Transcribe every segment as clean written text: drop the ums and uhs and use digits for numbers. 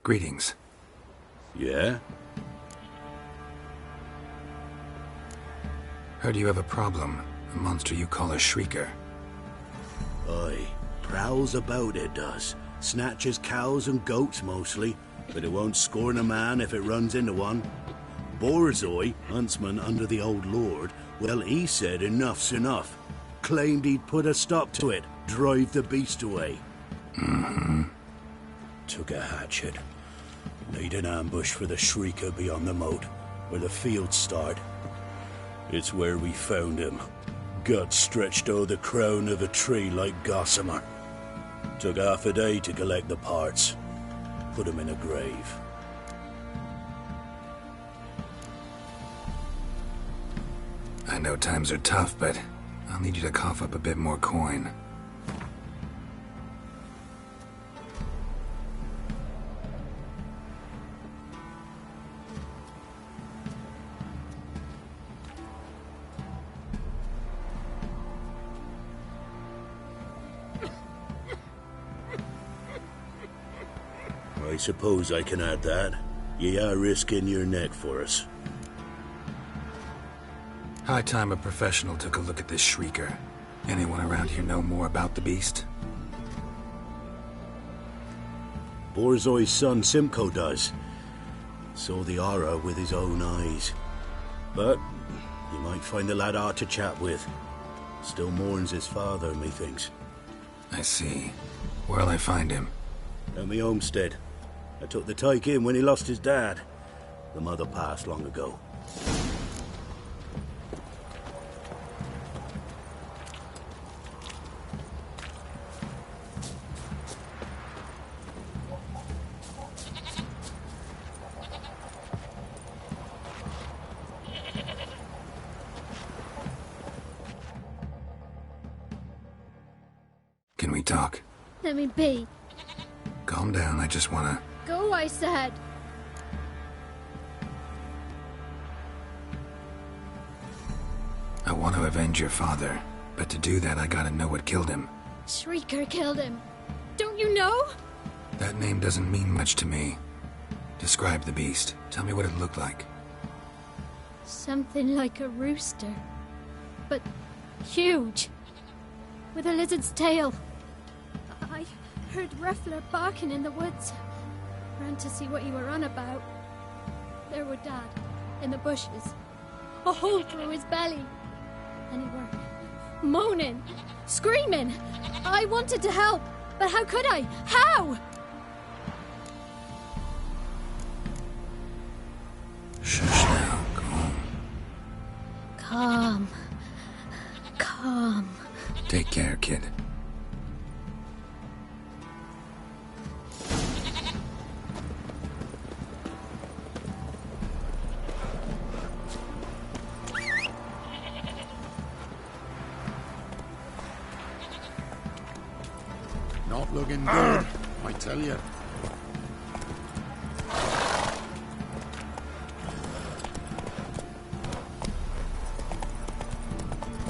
Greetings. Yeah? Heard you have a problem. A monster you call a shrieker. Aye. Prowls about, it does. Snatches cows and goats mostly, but it won't scorn a man if it runs into one. Borzoi, huntsman under the old lord, well, he said enough's enough. Claimed he'd put a stop to it, drive the beast away. Mm-hmm. Took a hatchet. Laid an ambush for the shrieker beyond the moat, where the fields start. It's where we found him. Gut stretched o'er the crown of a tree like gossamer. Took half a day to collect the parts. Put him in a grave. I know times are tough, but I'll need you to cough up a bit more coin. I suppose I can add that. Ye are risking your neck for us. High time a professional took a look at this shrieker. Anyone around here know more about the beast? Borzoi's son Simcoe does. Saw the aura with his own eyes. But you might find the lad hard to chat with. Still mourns his father, methinks. I see. Where'll I find him? At me homestead. I took the tyke in when he lost his dad. The mother passed long ago. Can we talk? Let me be. Calm down, I just wanna... Go, I said. I want to avenge your father, but to do that I gotta know what killed him. Shrieker killed him. Don't you know? That name doesn't mean much to me. Describe the beast. Tell me what it looked like. Something like a rooster. But huge. With a lizard's tail. I heard Ruffler barking in the woods. Ran to see what you were on about. There were Dad, in the bushes. A hole through his belly. And he were moaning, screaming. I wanted to help, but how could I? How? Shush now, calm. Calm. Calm. Take care, kid. Not looking good, I tell you.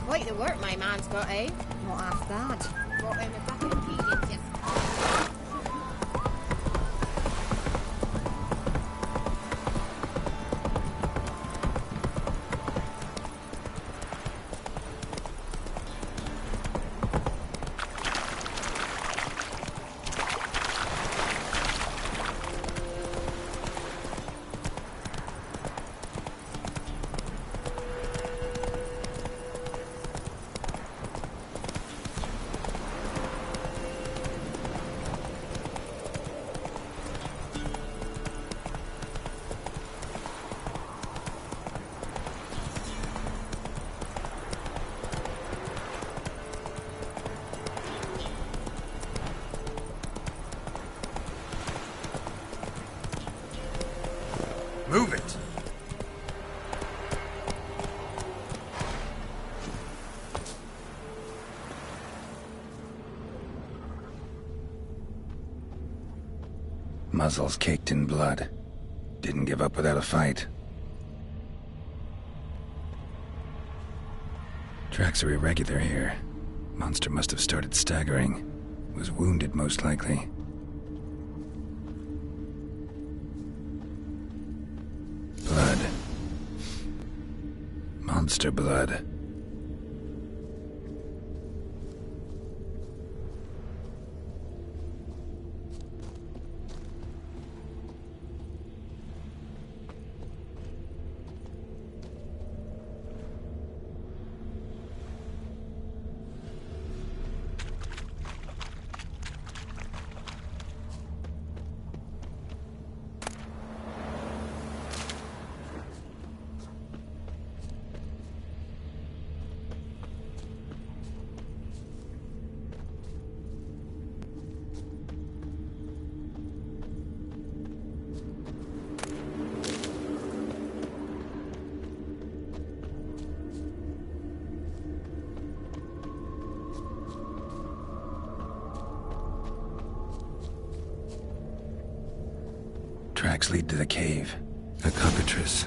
Quite the work my man's got, eh? Not half bad. Brought in a bucket of peas, yes. Move it! Muzzles caked in blood. Didn't give up without a fight. Tracks are irregular here. Monster must have started staggering. Was wounded, most likely. monster blood. Tracks lead to the cave. A cockatrice.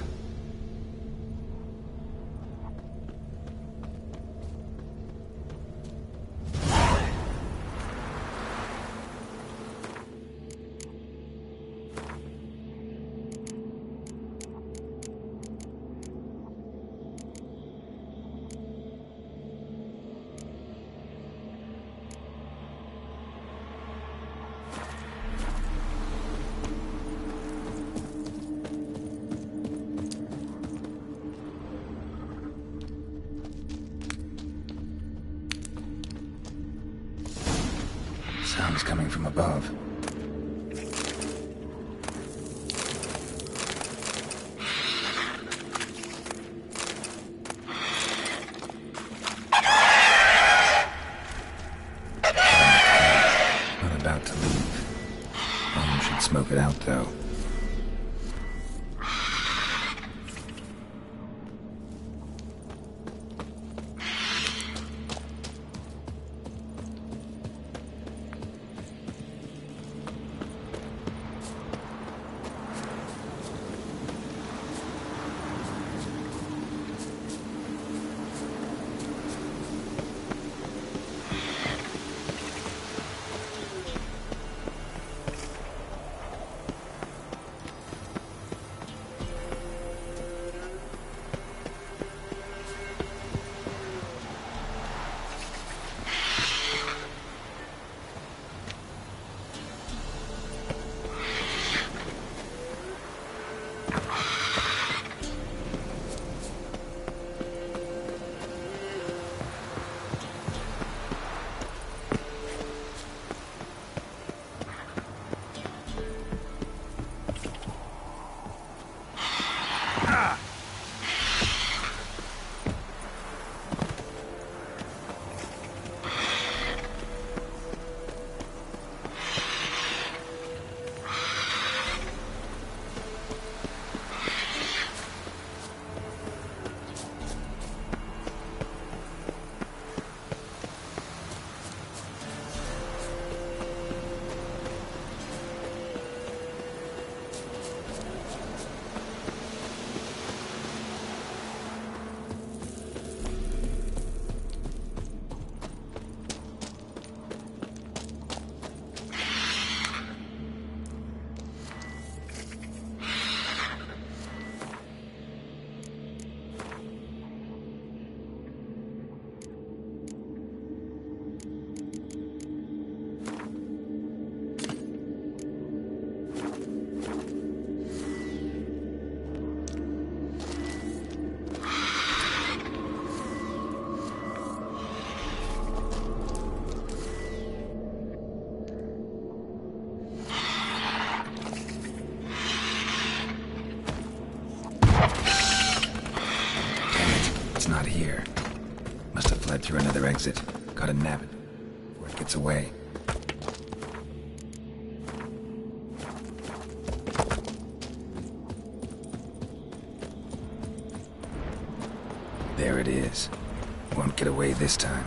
Sounds coming from above. Not about to leave. One should smoke it out, though. Not here. Must have fled through another exit. Got a nap before it gets away. There it is. Won't get away this time.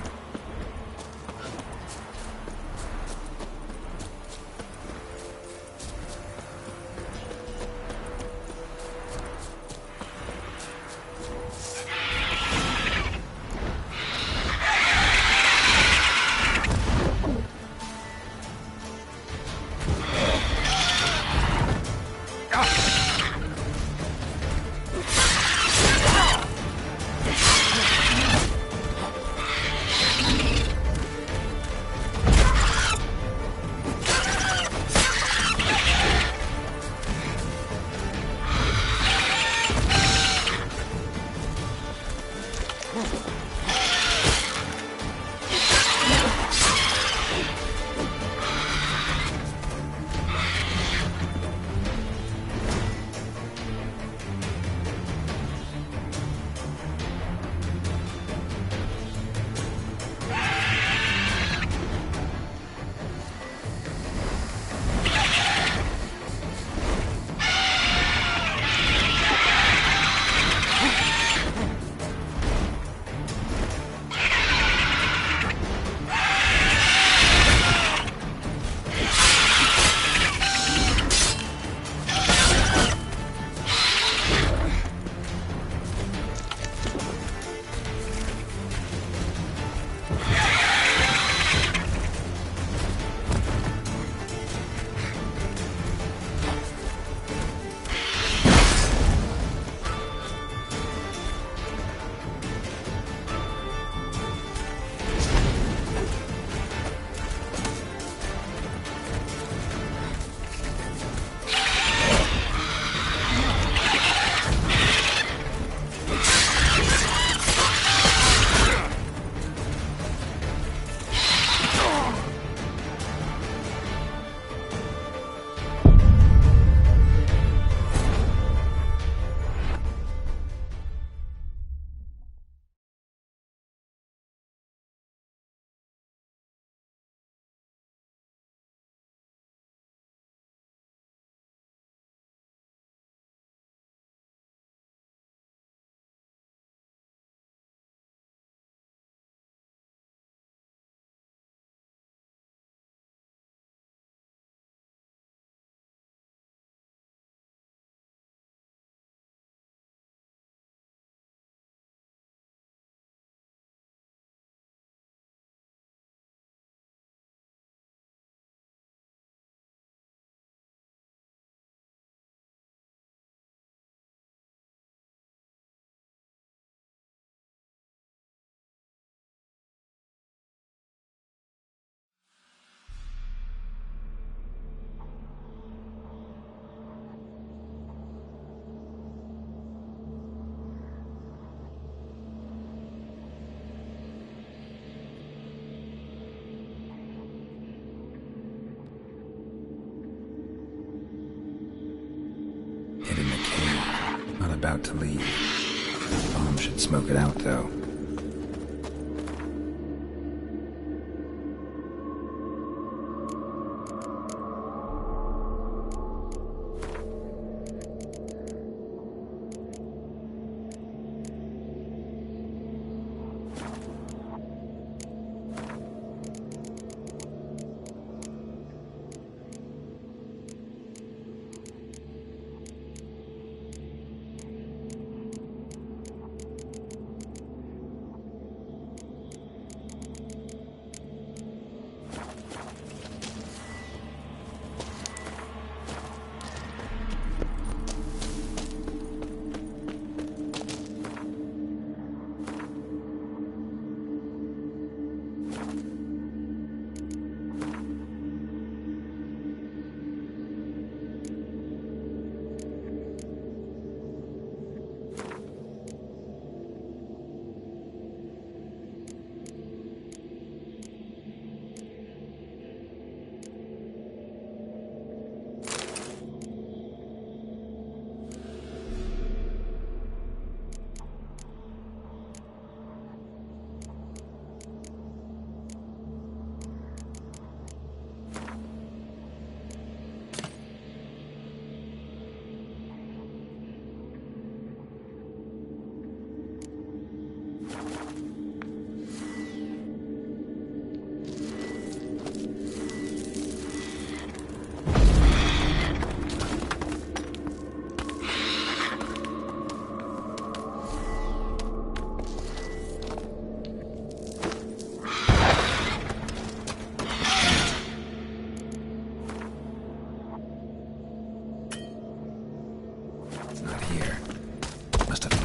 about to leave. Bomb should smoke it out, though.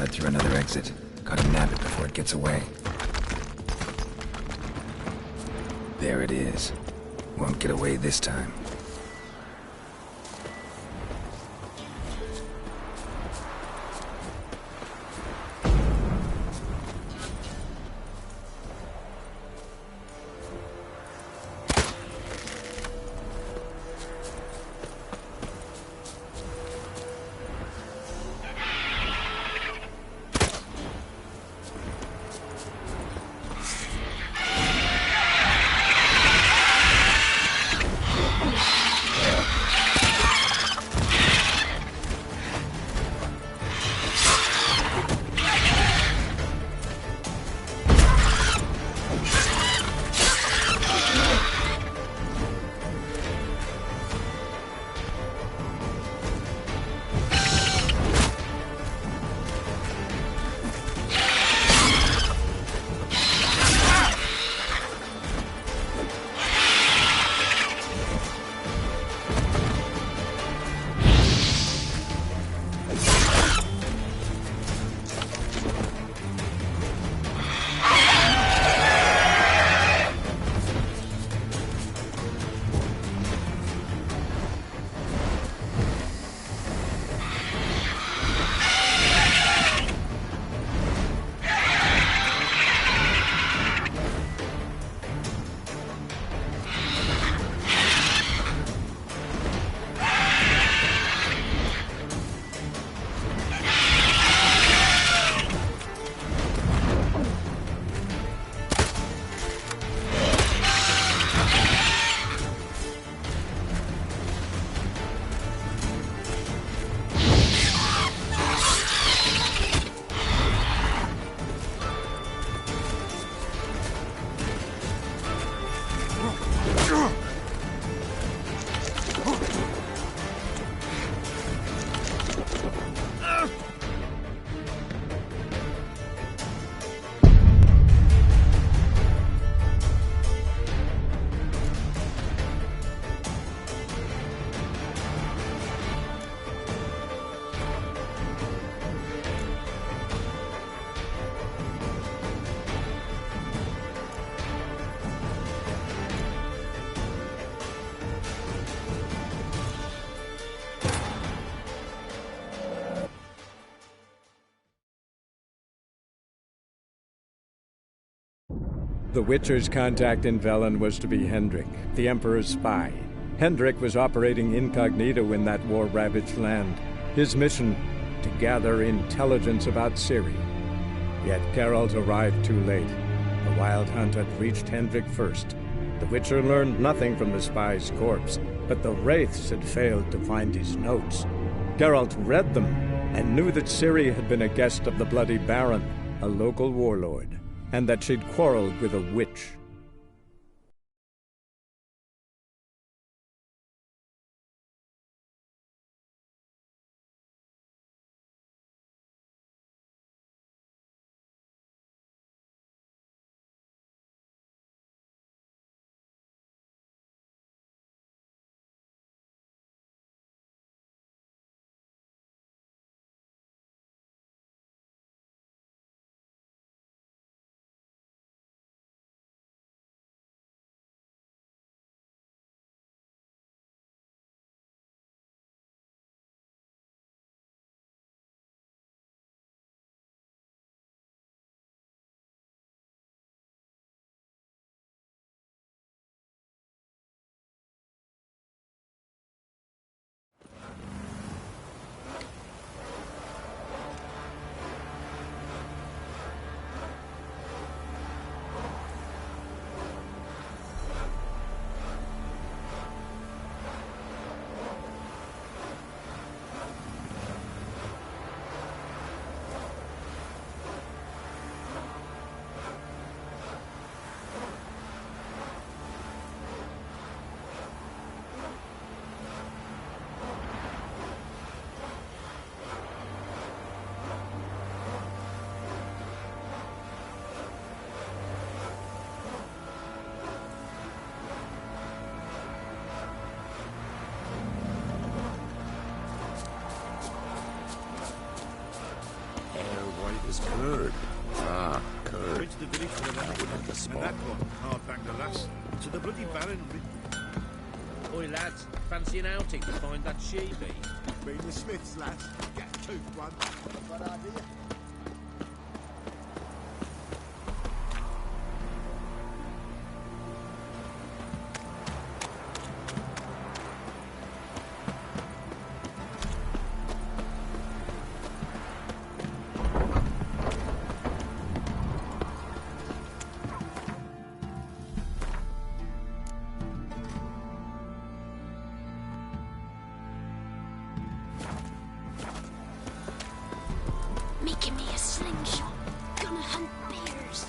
Through another exit. Gotta nab it before it gets away. There it is. Won't get away this time. The Witcher's contact in Velen was to be Hendrik, the Emperor's spy. Hendrik was operating incognito in that war-ravaged land. His mission, to gather intelligence about Ciri. Yet Geralt arrived too late. The Wild Hunt had reached Hendrik first. The Witcher learned nothing from the spy's corpse, but the Wraiths had failed to find his notes. Geralt read them and knew that Ciri had been a guest of the Bloody Baron, a local warlord, and that she'd quarreled with a witch. Curd. Ah, curd. Reached the village for the That would have the and spot. that one hard back the last to the bloody Baron. Oi lads, fancy an outing to find that she-bee? Been the Smiths, lads. Get a tooth one. What idea? Making me a slingshot. Gonna hunt bears.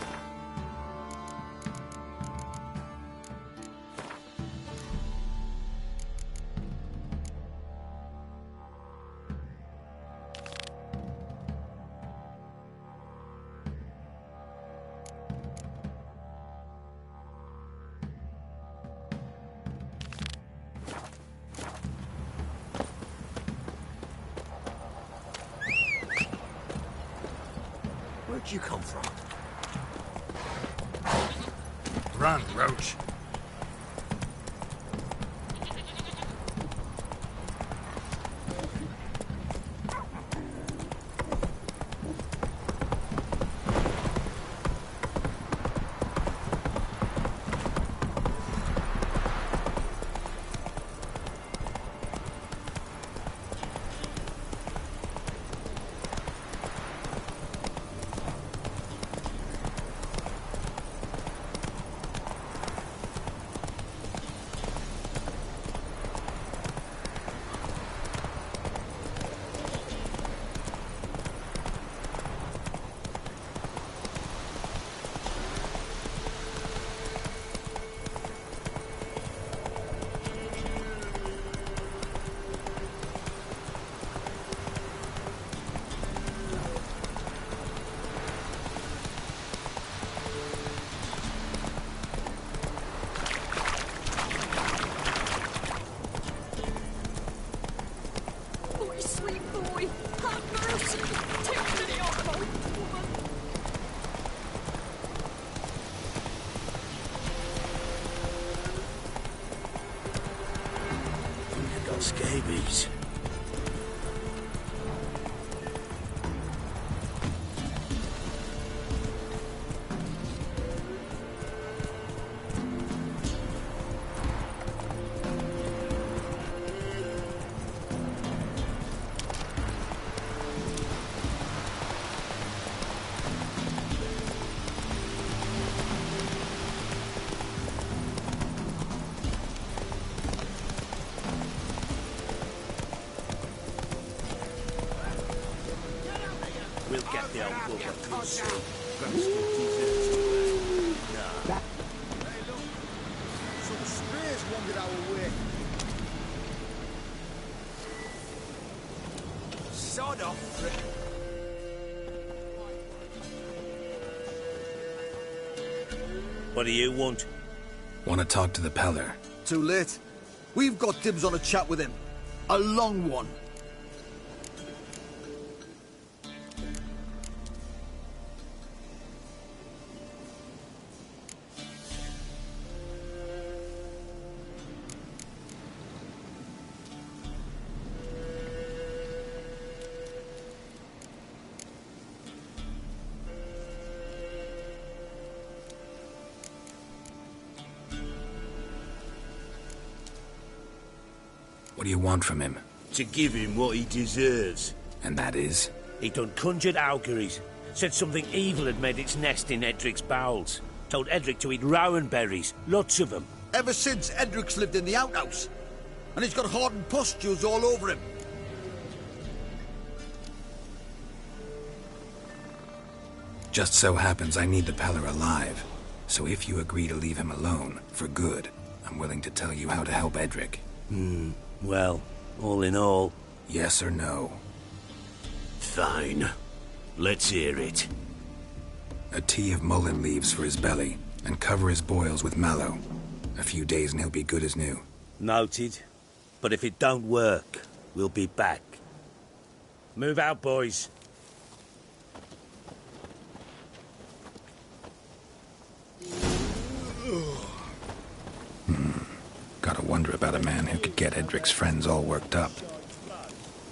Where'd you come from? Run, Roach. Scabies. the old bugger. We'll see. Hey, look. Some spears wandered our way. Sod off. What do you want? Want to talk to the Peller? Too late. We've got dibs on a chat with him. A long one. What do you want from him? To give him what he deserves. And that is? He done conjured auguries. Said something evil had made its nest in Edric's bowels. Told Edric to eat rowan berries. Lots of them. Ever since Edric's lived in the outhouse. And he's got hardened pustules all over him. Just so happens I need the Peller alive. So if you agree to leave him alone, for good, I'm willing to tell you how to help Edric. Well, all in all... Yes or no? Fine. Let's hear it. A tea of mullein leaves for his belly, and cover his boils with mallow. A few days and he'll be good as new. Noted. But if it don't work, we'll be back. Move out, boys. Gotta wonder about a man who could get Edric's friends all worked up.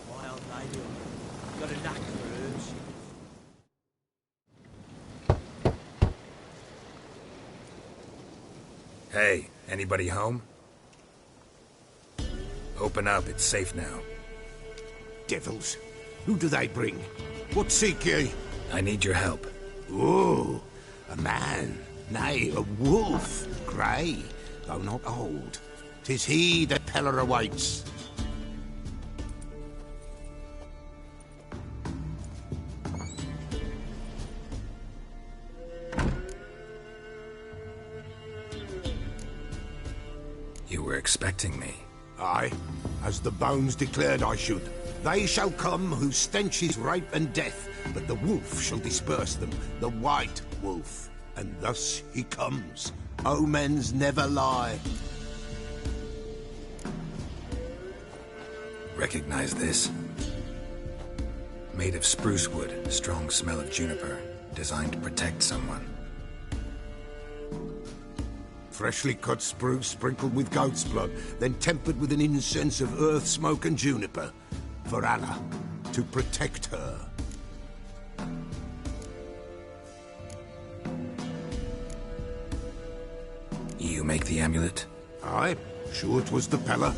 Wild lady. Got a knack for herbs. Hey, anybody home? Open up, it's safe now. Devils. Who do they bring? What seek ye? I need your help. Oh, a man. Nay, a wolf. Grey, though not old. 'Tis he that Peller awaits. You were expecting me. Aye, as the bones declared I should. They shall come whose stench is rape and death, but the wolf shall disperse them, the white wolf. And thus he comes. Omens never lie. Recognize this? Made of spruce wood, strong smell of juniper, designed to protect someone. Freshly cut spruce sprinkled with goat's blood, then tempered with an incense of earth, smoke and juniper. For Anna, to protect her. You make the amulet? Aye, sure it was the Peller.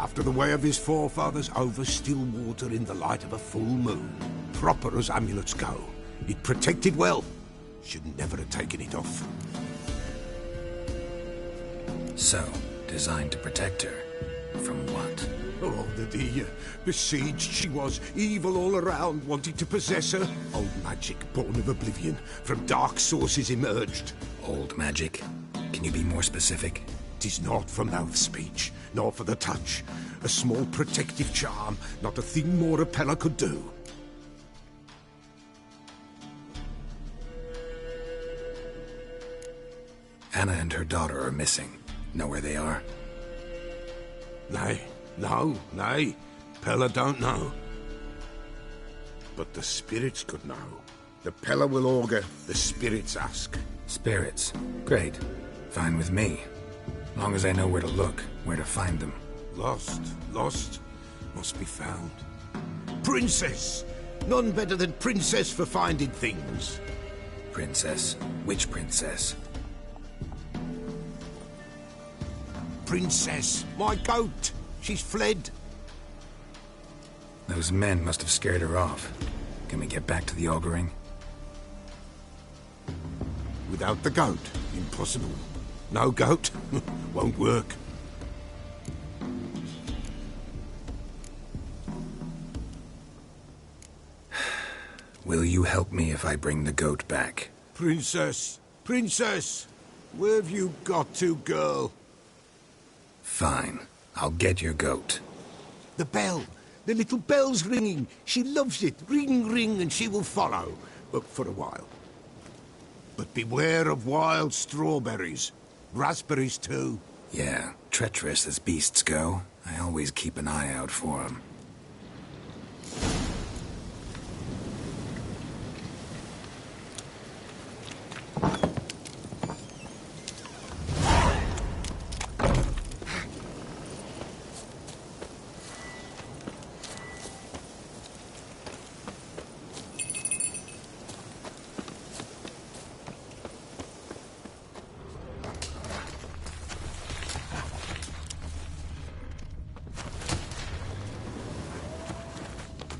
After the way of his forefathers, over still water in the light of a full moon. Proper as amulets go. It protected well. Should never have taken it off. So, designed to protect her. From what? Oh, the besieged she was, evil all around, wanting to possess her. Old magic, born of oblivion, from dark sources emerged. Old magic? Can you be more specific? 'Tis not for mouth speech, nor for the touch. A small protective charm, not a thing more a Peller could do. Anna and her daughter are missing. Know where they are? Nay, nay. Peller don't know. But the spirits could know. The Peller will augur, the spirits ask. Spirits. Great. Fine with me. Long as I know where to look, where to find them. Lost, must be found. Princess! None better than Princess for finding things. Princess? Which princess? Princess, my goat! She's fled. Those men must have scared her off. Can we get back to the auguring? Without the goat, impossible. No goat, won't work. Will you help me if I bring the goat back? Princess! Princess! Where have you got to, girl? Fine. I'll get your goat. The bell! The little bell's ringing. She loves it. Ring, ring, and she will follow. But for a while. But beware of wild strawberries. Raspberries, too. Yeah, treacherous as beasts go. I always keep an eye out for them.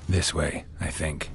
This way, I think.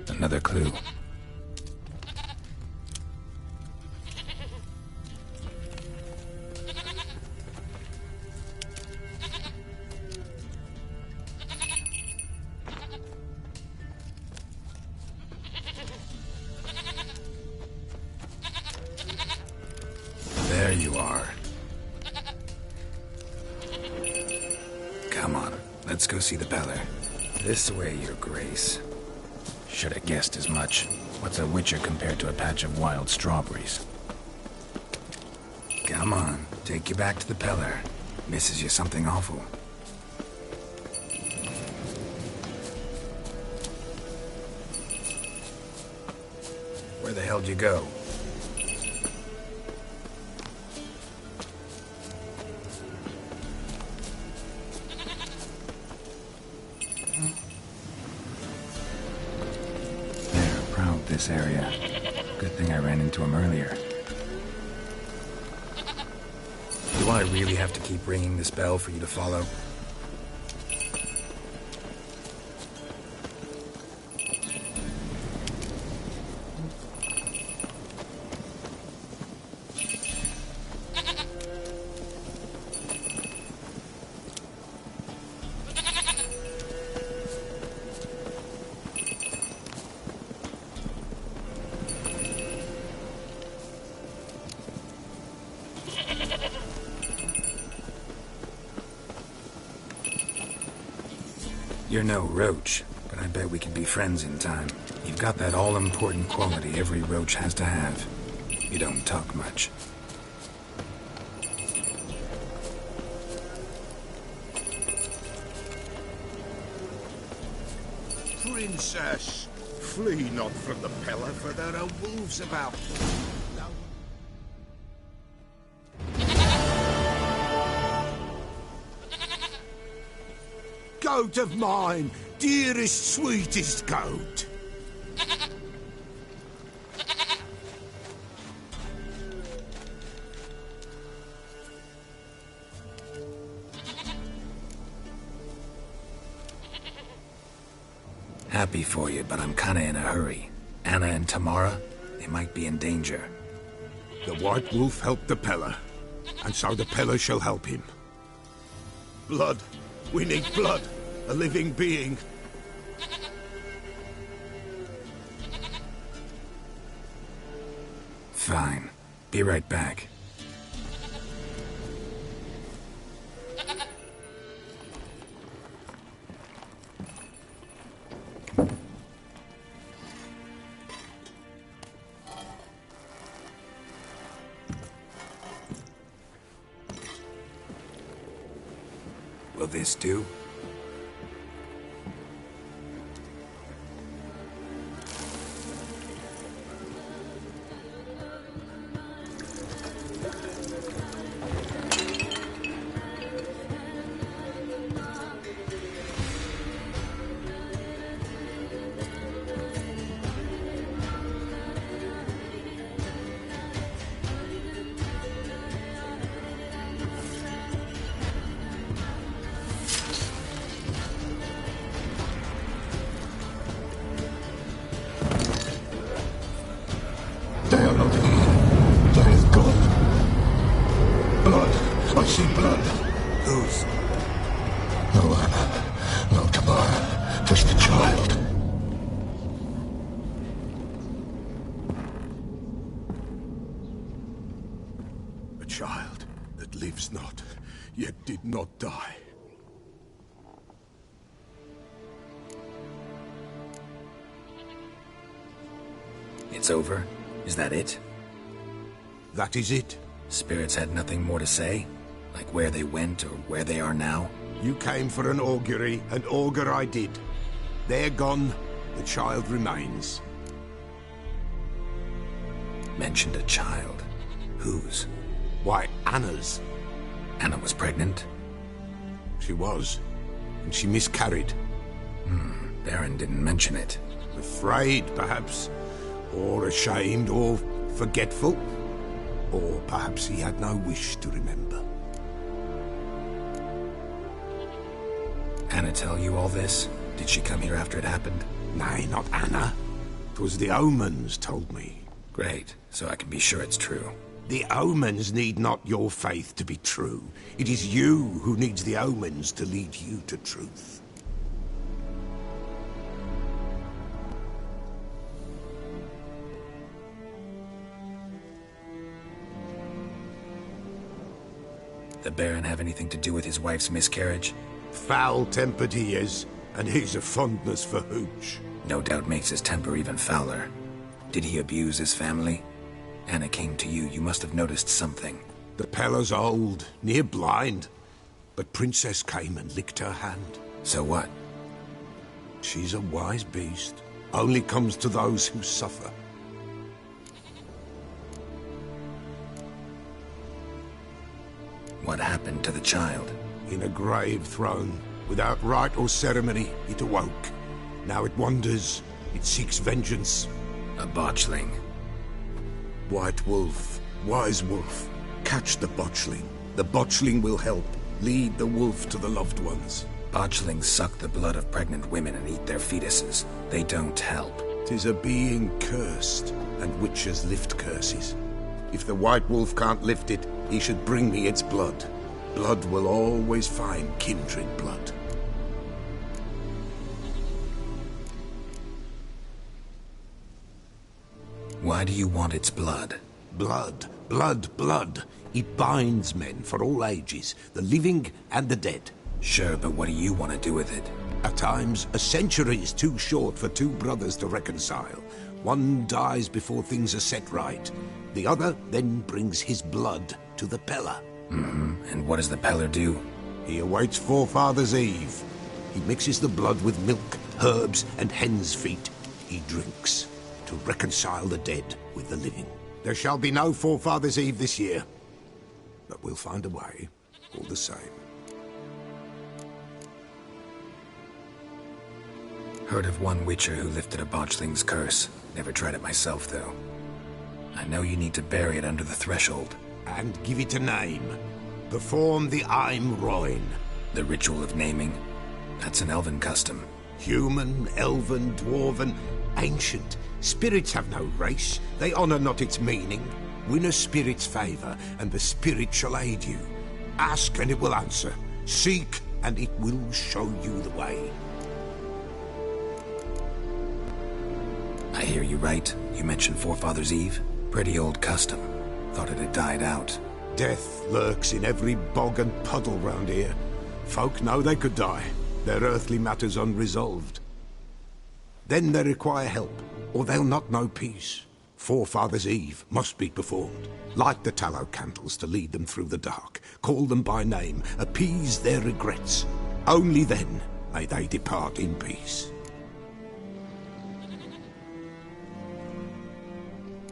Another clue. There you are. Come on, let's go see the Beller. This way, Your Grace. Should have guessed as much. What's a witcher compared to a patch of wild strawberries? Come on, take you back to the Peller. Misses you something awful. Where the hell'd you go? This area. Good thing I ran into him earlier. Do I really have to keep ringing this bell for you to follow? You're no roach, but I bet we could be friends in time. You've got that all-important quality every roach has to have. You don't talk much. princess. Flee not from the Pellar, for there are wolves about. Goat of mine, dearest, sweetest goat. Happy for you, but I'm kinda in a hurry. Anna and Tamara, they might be in danger. The White Wolf helped the Pellar, and so the Pellar shall help him. Blood. We need blood. A living being. Fine. Be right back. Will this do? They are not here. There is God. Blood. I see blood. Whose? No Anna. No Tamara. Just the child. A child that lives not, yet did not die. It's over? Is that it? That is it. Spirits had nothing more to say? Like where they went or where they are now? You came for an augury, and augur I did. They're gone, the child remains. Mentioned a child. Whose? Why, Anna's. Anna was pregnant? She was, and she miscarried. Baron didn't mention it. Afraid, perhaps, or ashamed, or forgetful. Or perhaps he had no wish to remember. Anna tell you all this? Did she come here after it happened? Nay, not Anna. 'Twas the omens told me. Great, so I can be sure it's true. The omens need not your faith to be true. It is you who needs the omens to lead you to truth. The Baron have anything to do with his wife's miscarriage? Foul-tempered he is, and he's a fondness for hooch. No doubt makes his temper even fouler. Did he abuse his family? Anna came to you. You must have noticed something. The Pellar's old, near blind. But Princess came and licked her hand. So what? She's a wise beast. Only comes to those who suffer. What happened to the child? In a grave thrown, without rite or ceremony, it awoke. Now it wanders, it seeks vengeance. A botchling. White Wolf, wise wolf, catch the botchling. The botchling will help, lead the wolf to the loved ones. Botchlings suck the blood of pregnant women and eat their fetuses. They don't help. 'Tis a being cursed, and witches lift curses. If the White Wolf can't lift it, he should bring me its blood. Blood will always find kindred blood. Why do you want its blood? Blood, blood, blood. It binds men for all ages, the living and the dead. Sure, but what do you want to do with it? At times, a century is too short for two brothers to reconcile. One dies before things are set right. The other then brings his blood to the Pellar. And what does the Pellar do? He awaits Forefathers' Eve. He mixes the blood with milk herbs, and hen's feet he drinks, to reconcile the dead with the living. There shall be no Forefathers' Eve this year, but we'll find a way, all the same. Heard of one Witcher who lifted a botchling's curse. Never tried it myself, though. I know you need to bury it under the threshold. And give it a name. Perform the Aim Roin. The ritual of naming? That's an elven custom. Human, elven, dwarven, ancient. Spirits have no race. They honour not its meaning. Win a spirit's favour, and the spirit shall aid you. Ask, and it will answer. Seek, and it will show you the way. I hear you right. You mentioned Forefathers' Eve? Pretty old custom. Thought it had died out. Death lurks in every bog and puddle round here. Folk know they could die, their earthly matters unresolved. Then they require help, or they'll not know peace. Forefathers' Eve must be performed. Light the tallow candles to lead them through the dark. Call them by name, appease their regrets. Only then may they depart in peace.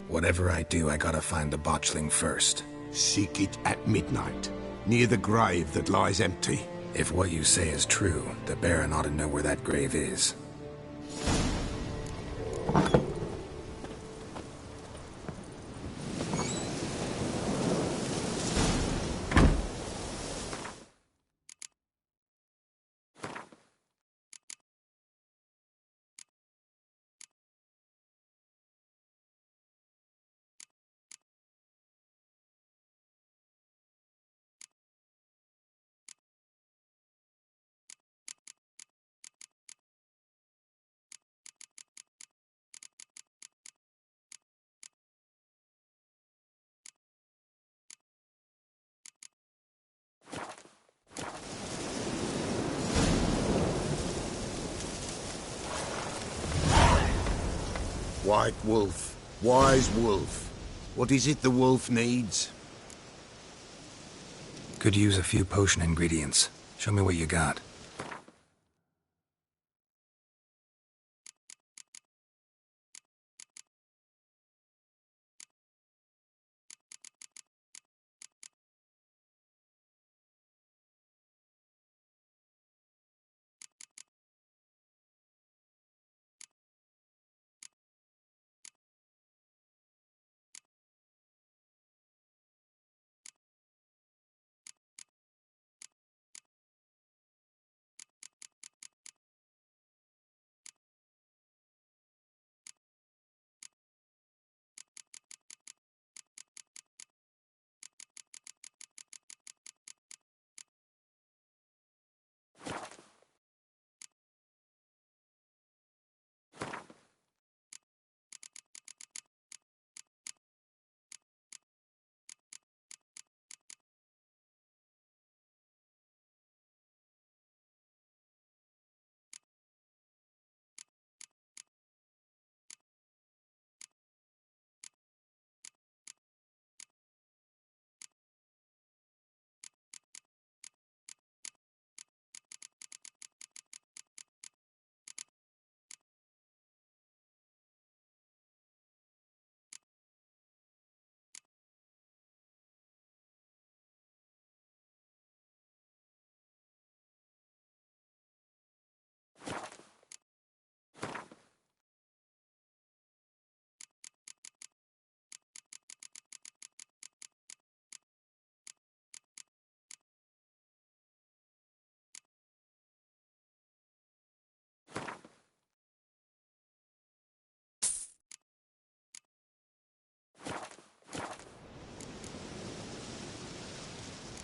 Whatever I do, I gotta find the botchling first. Seek it at midnight, near the grave that lies empty. If what you say is true, the Baron ought to know where that grave is. White wolf, wise wolf. What is it the wolf needs? Could use a few potion ingredients. Show me what you got.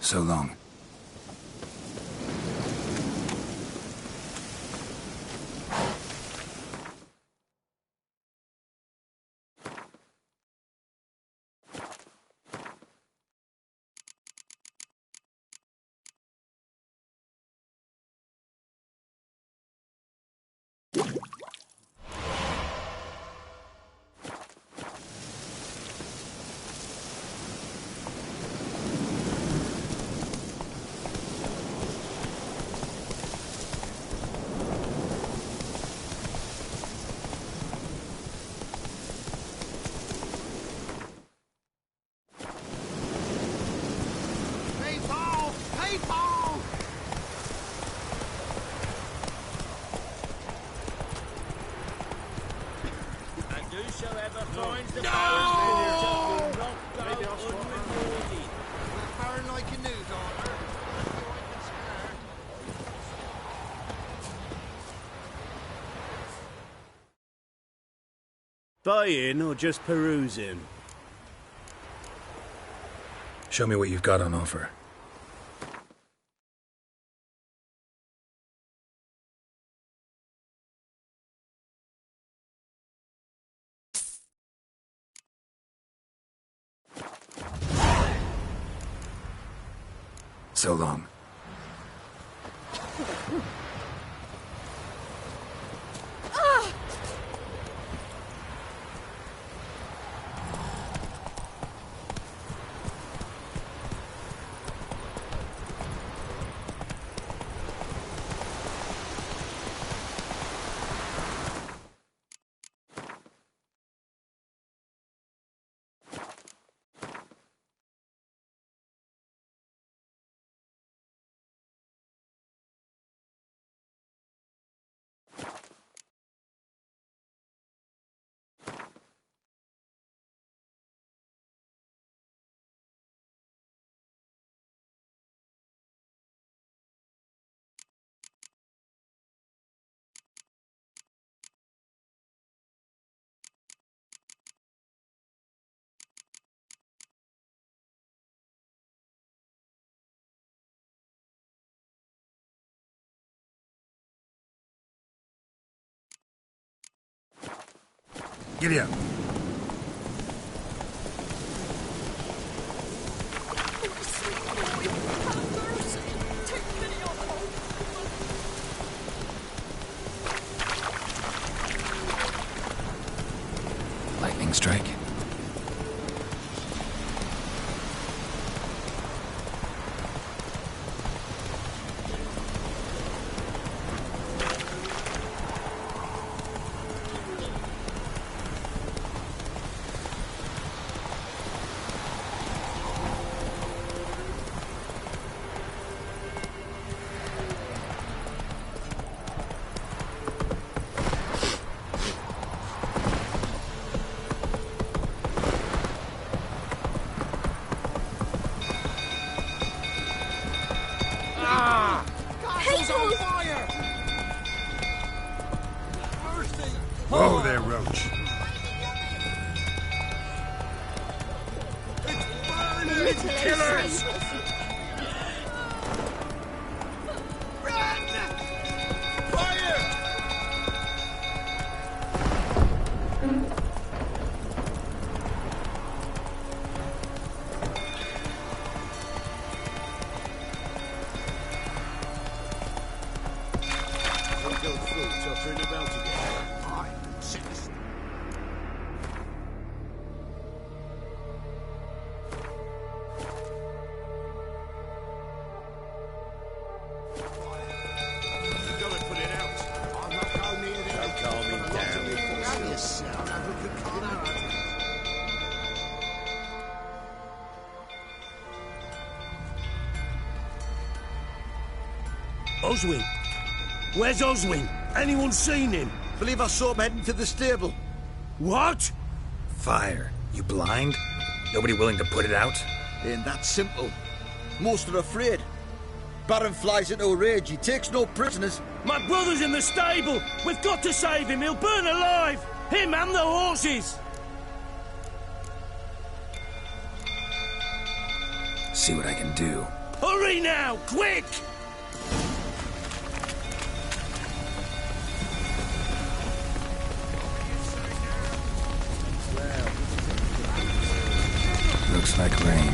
So long. finds the Buying or just perusing? Show me what you've got on offer. So long. Giddy up. Lightning strike. Whoa there, Roach. It's burning! Killers! Oswin? Where's Oswin? Anyone seen him? Believe I saw him heading to the stable. What? Fire. You blind? Nobody willing to put it out? Ain't that simple. Most are afraid. Baron flies into a rage. He takes no prisoners. My brother's in the stable. We've got to save him. He'll burn alive. Him and the horses. See what I can do. Hurry now, quick! Looks like rain.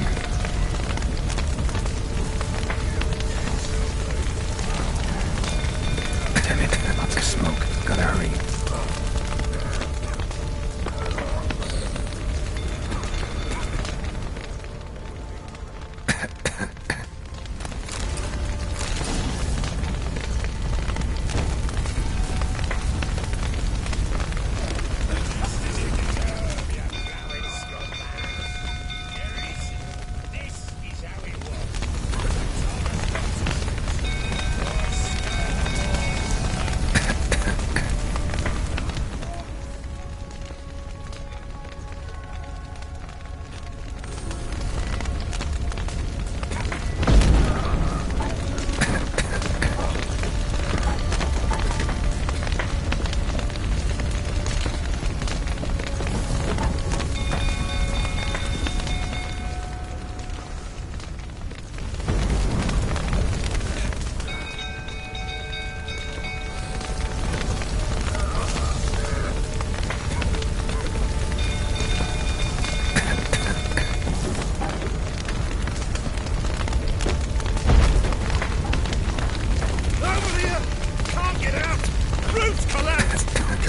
Damn it, lots of smoke. Gotta hurry.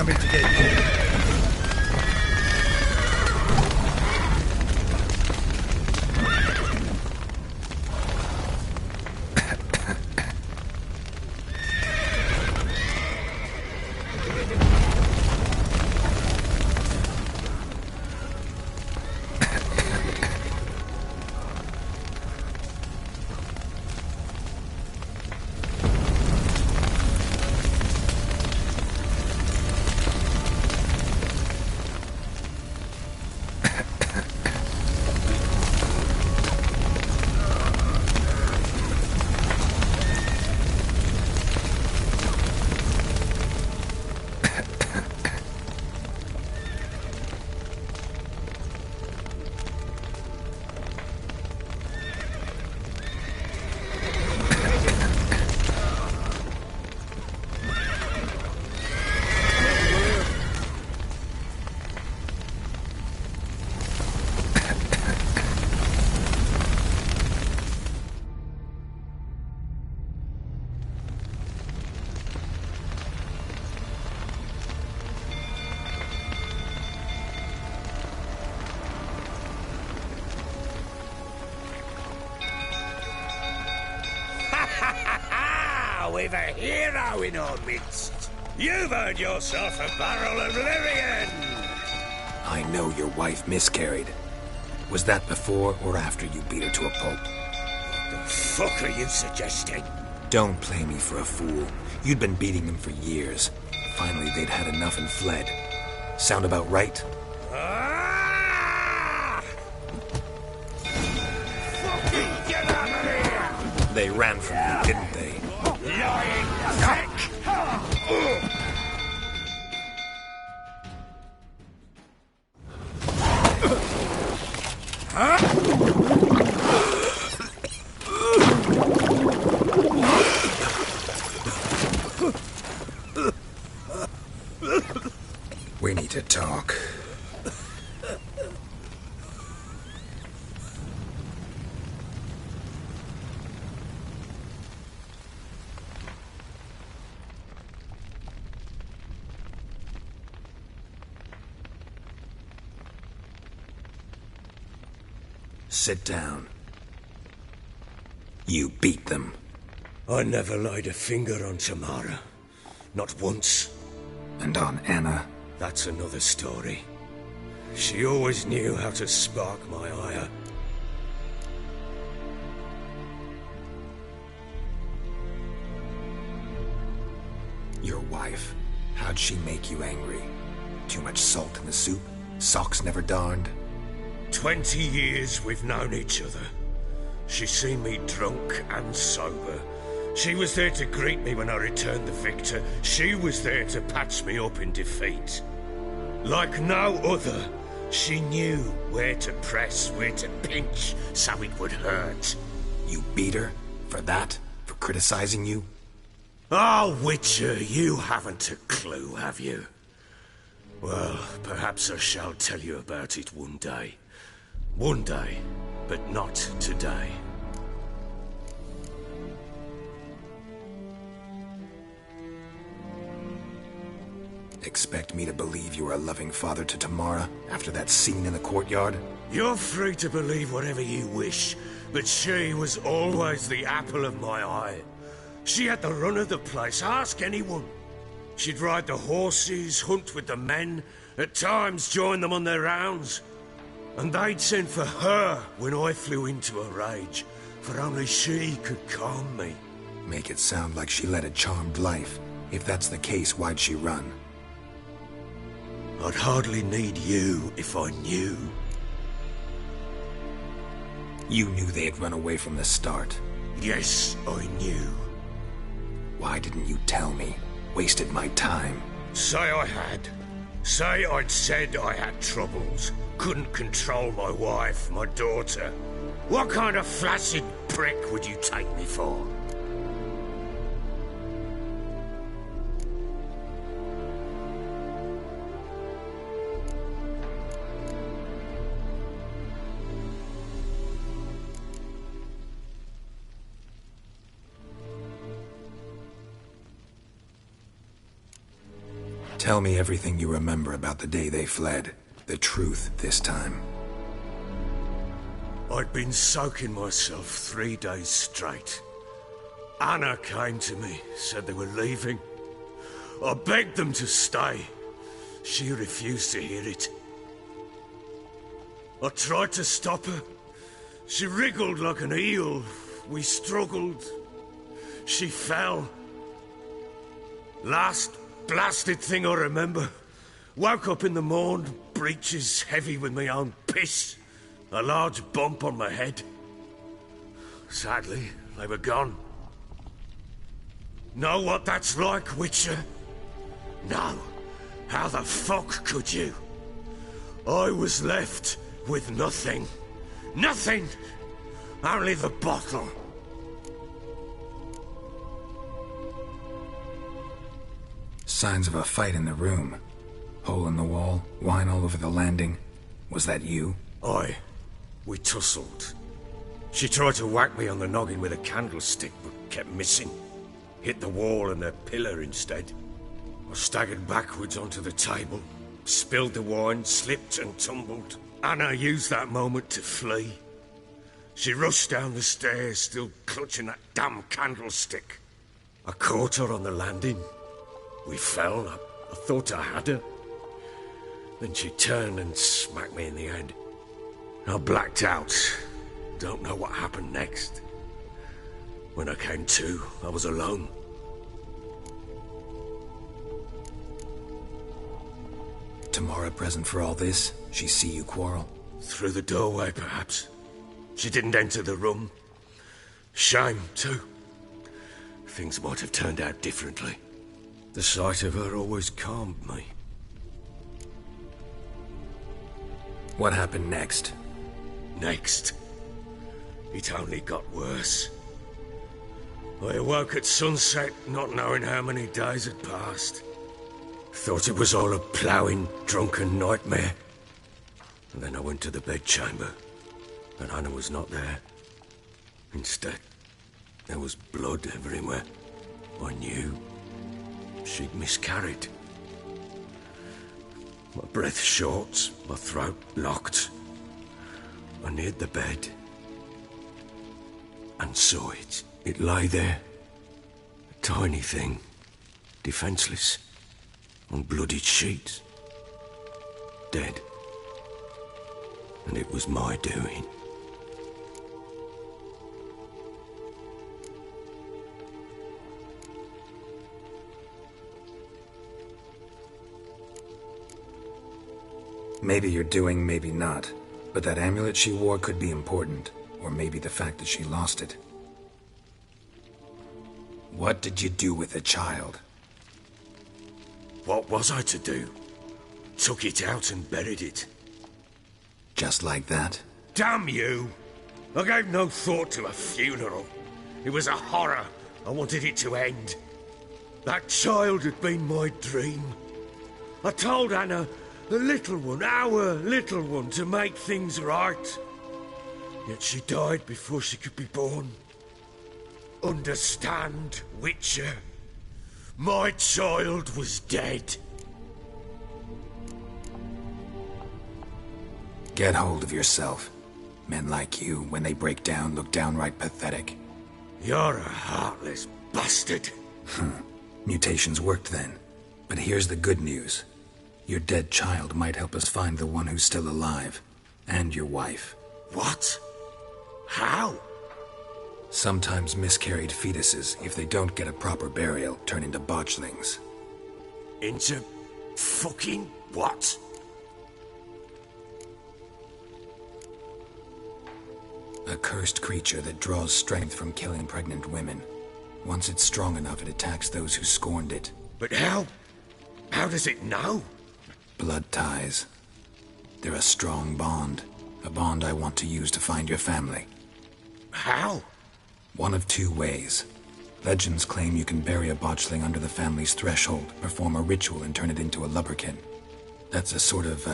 coming to get you. We've a hero in our midst. You've earned yourself a barrel of Lyrian. I know your wife miscarried. Was that before or after you beat her to a pulp? What the fuck are you suggesting? Don't play me for a fool. You'd been beating them for years. Finally, they'd had enough and fled. Sound about right? Ah! Fucking get out of here! They ran from you, didn't they? Lying prick! We need to talk. Sit down. You beat them. I never laid a finger on Tamara. Not once. And on Anna? That's another story. She always knew how to spark my ire. Your wife. How'd she make you angry? Too much salt in the soup? Socks never darned? 20 years we've known each other. She's seen me drunk and sober. She was there to greet me when I returned the Wicther. She was there to patch me up in defeat. Like no other, she knew where to press, where to pinch, so it would hurt. You beat her? For that? For criticizing you? Oh, Witcher, you haven't a clue, have you? Well, perhaps I shall tell you about it one day. One day, but not today. Expect me to believe you were a loving father to Tamara after that scene in the courtyard? You're free to believe whatever you wish, but she was always the apple of my eye. She had the run of the place, ask anyone. She'd ride the horses, hunt with the men, at times join them on their rounds. And they'd send for her when I flew into a rage, for only she could calm me. Make it sound like she led a charmed life. If that's the case, why'd she run? I'd hardly need you if I knew. You knew they had run away from the start. Yes, I knew. Why didn't you tell me? Wasted my time. Say I had. Say I'd said I had troubles. Couldn't control my wife, my daughter. What kind of flaccid prick would you take me for? Tell me everything you remember about the day they fled. The truth this time. I'd been soaking myself 3 days straight. Anna came to me, said they were leaving. I begged them to stay. She refused to hear it. I tried to stop her. She wriggled like an eel. We struggled. She fell. Last blasted thing I remember. Woke up in the morn, breeches heavy with my own piss. A large bump on my head. Sadly, they were gone. Know what that's like, Witcher? No. How the fuck could you? I was left with nothing. Nothing! Only the bottle. Signs of a fight in the room. Hole in the wall, wine all over the landing. Was that you? Aye. We tussled. She tried to whack me on the noggin with a candlestick, but kept missing. Hit the wall and a pillar instead. I staggered backwards onto the table, spilled the wine, slipped and tumbled. Anna used that moment to flee. She rushed down the stairs, still clutching that damn candlestick. I caught her on the landing. We fell. I thought I had her. Then she turned and smacked me in the head. I blacked out. Don't know what happened next. When I came to, I was alone. Tamara present for all this? She see you quarrel? Through the doorway, perhaps. She didn't enter the room. Shame, too. Things might have turned out differently. The sight of her always calmed me. What happened next? Next? It only got worse. I awoke at sunset, not knowing how many days had passed. Thought it was all a ploughing, drunken nightmare. And then I went to the bedchamber, and Anna was not there. Instead, there was blood everywhere. I knew she'd miscarried. My breath short, my throat locked. I neared the bed and saw it. It lay there, a tiny thing, defenseless, on bloodied sheets, dead. And it was my doing. Maybe you're doing, maybe not. But that amulet she wore could be important. Or maybe the fact that she lost it. What did you do with the child? What was I to do? Took it out and buried it. Just like that? Damn you! I gave no thought to a funeral. It was a horror. I wanted it to end. That child had been my dream. I told Anna, the little one, our little one, to make things right. Yet she died before she could be born. Understand, Witcher? My child was dead. Get hold of yourself. Men like you, when they break down, look downright pathetic. You're a heartless bastard. Mutations worked then. But here's the good news. Your dead child might help us find the one who's still alive. And your wife. What? How? Sometimes miscarried fetuses, if they don't get a proper burial, turn into botchlings. Into fucking what? A cursed creature that draws strength from killing pregnant women. Once it's strong enough, it attacks those who scorned it. But how? How does it know? Blood ties. They're a strong bond. A bond I want to use to find your family. How? One of two ways. Legends claim you can bury a botchling under the family's threshold, perform a ritual and turn it into a lubberkin. That's a sort of,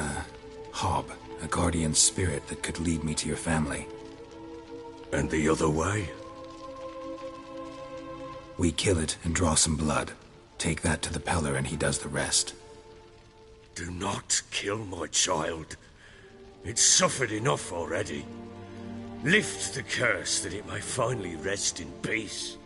hob, a guardian spirit that could lead me to your family. And the other way? We kill it and draw some blood. Take that to the Peller and he does the rest. Do not kill my child. It's suffered enough already. Lift the curse that it may finally rest in peace.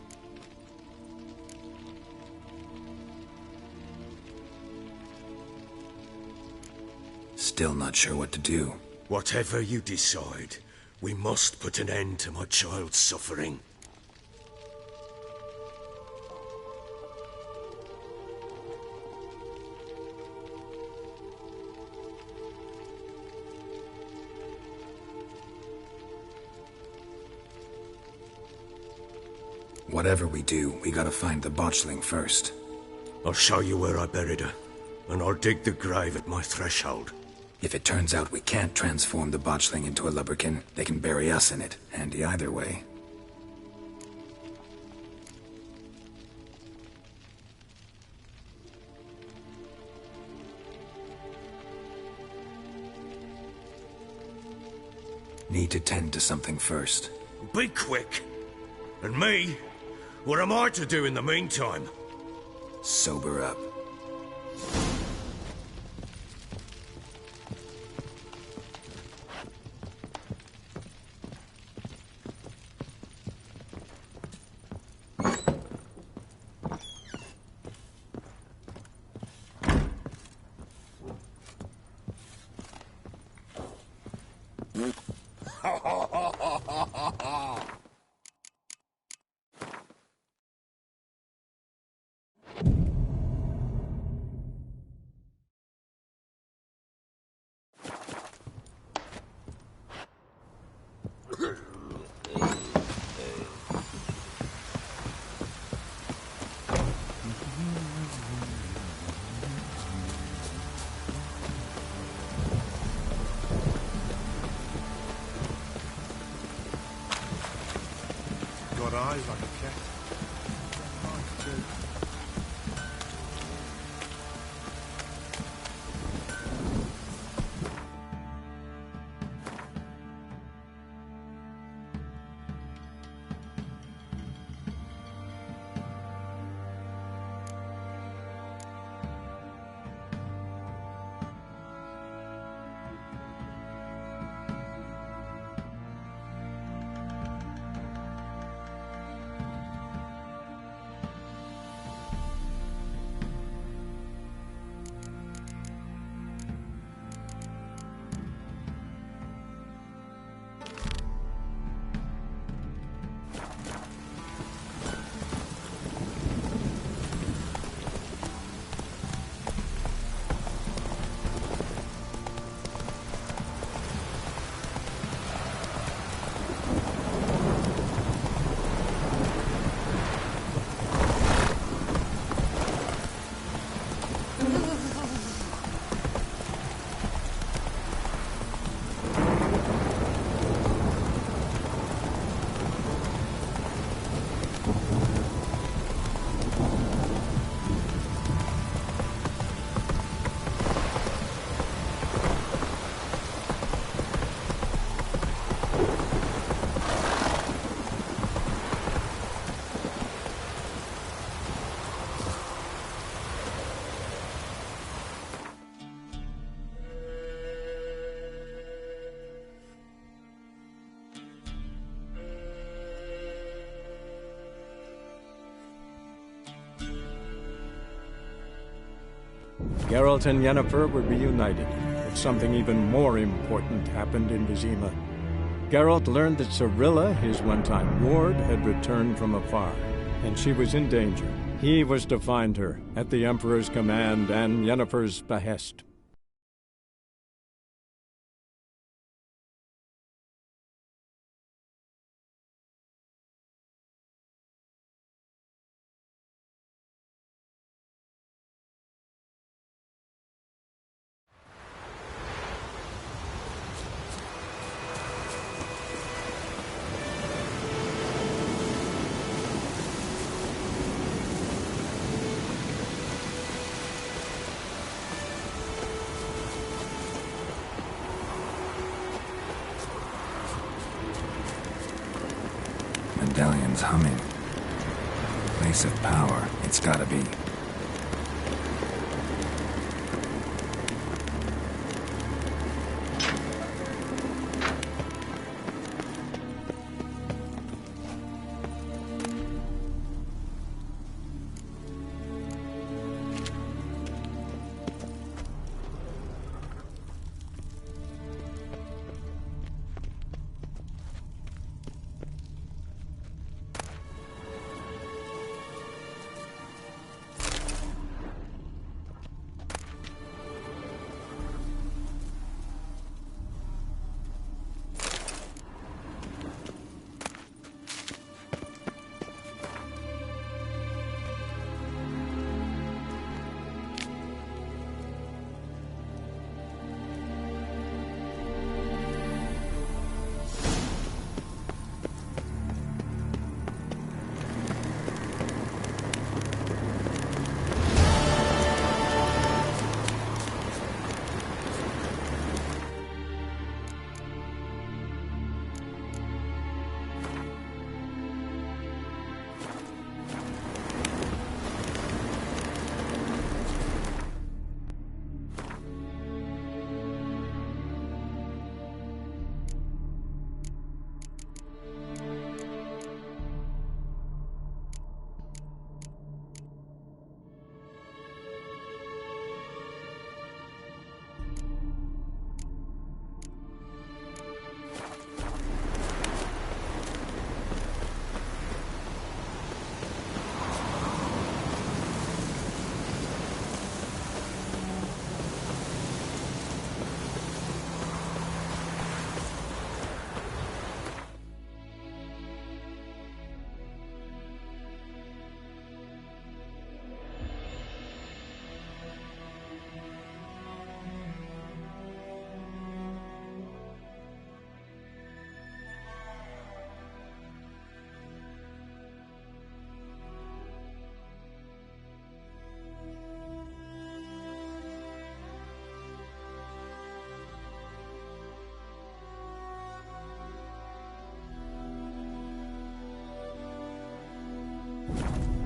Still not sure what to do. Whatever you decide, we must put an end to my child's suffering. Whatever we do, we gotta find the botchling first. I'll show you where I buried her, and I'll dig the grave at my threshold. If it turns out we can't transform the botchling into a lubberkin, they can bury us in it. Handy either way. Need to tend to something first. Be quick. And me? What am I to do in the meantime? Sober up. Got eyes like a cat. Geralt and Yennefer were reunited, but something even more important happened in Vizima. Geralt learned that Cirilla, his one-time ward, had returned from afar, and she was in danger. He was to find her, at the Emperor's command and Yennefer's behest. Medallion's humming. Place of power, it's gotta be.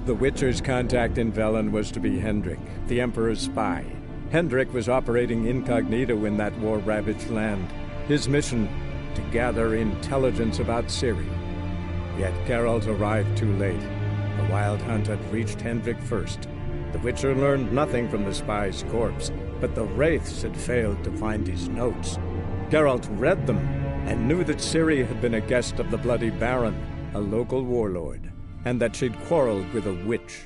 The Witcher's contact in Velen was to be Hendrik, the Emperor's spy. Hendrik was operating incognito in that war-ravaged land. His mission, to gather intelligence about Ciri. Yet Geralt arrived too late. The Wild Hunt had reached Hendrik first. The Witcher learned nothing from the spy's corpse, but the Wraiths had failed to find his notes. Geralt read them, and knew that Ciri had been a guest of the Bloody Baron, a local warlord, and that she'd quarreled with a witch.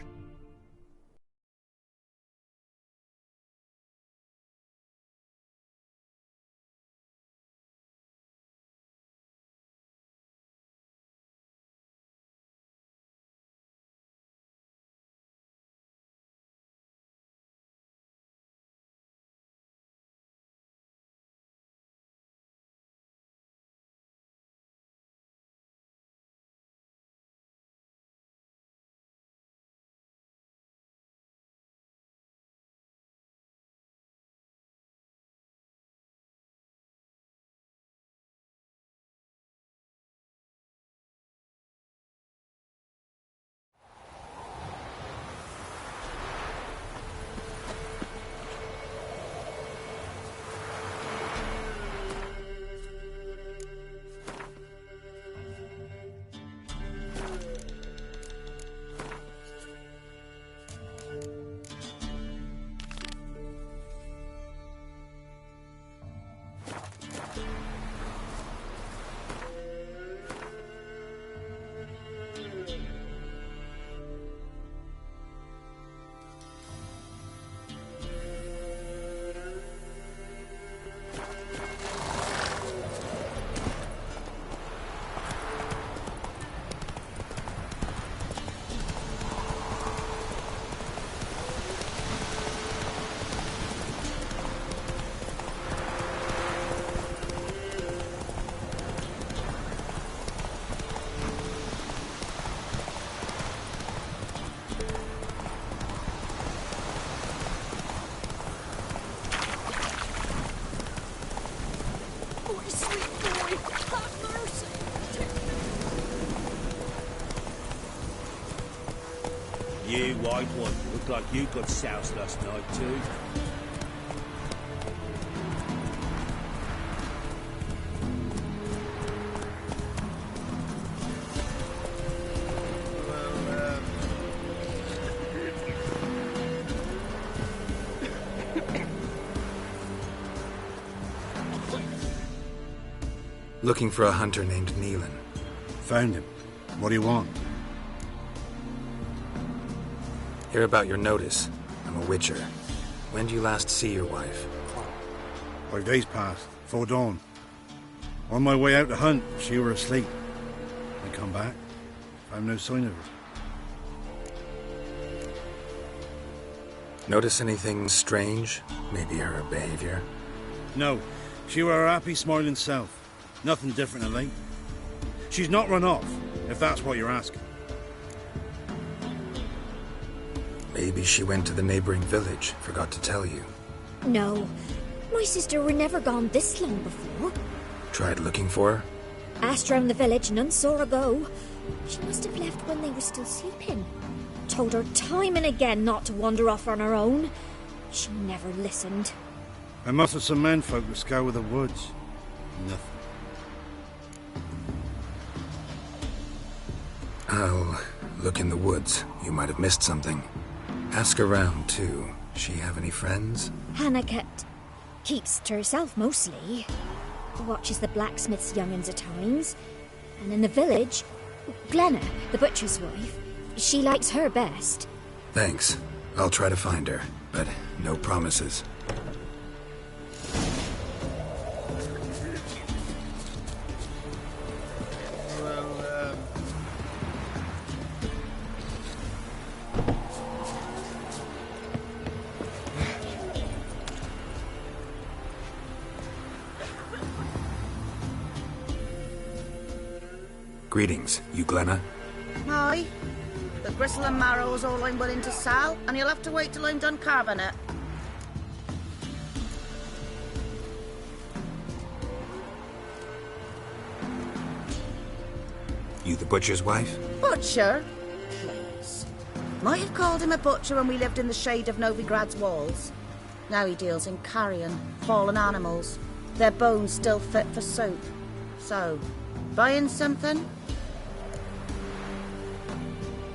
You white one, look like you got soused last night too. Looking for a hunter named Neelan. Found him. What do you want? Hear about your notice. I'm a Witcher. When did you last see your wife? 5 days passed, 'fore dawn. On my way out to hunt, she were asleep. I come back, found no sign of her. Notice anything strange? Maybe her behavior? No, she were her happy, smiling self. Nothing different of late. She's not run off, if that's what you're asking. Maybe she went to the neighboring village, forgot to tell you. No, my sister were never gone this long before. Tried looking for her? Asked round the village, none saw her go. She must have left when they were still sleeping. Told her time and again not to wander off on her own. She never listened. I mustered some menfolk to scour the woods. Nothing. I'll look in the woods. You might have missed something. Ask around, too. She have any friends? Hannah keeps to herself mostly. Watches the blacksmith's young'uns at times. And in the village, Glenna, the butcher's wife, she likes her best. Thanks. I'll try to find her, but no promises. Greetings, you Glenna? Aye. The gristle and marrow's all I'm willing to sell, and you'll have to wait till I'm done carving it. You the butcher's wife? Butcher? Please. Might have called him a butcher when we lived in the shade of Novigrad's walls. Now he deals in carrion, fallen animals. Their bones still fit for soup. So, buying something?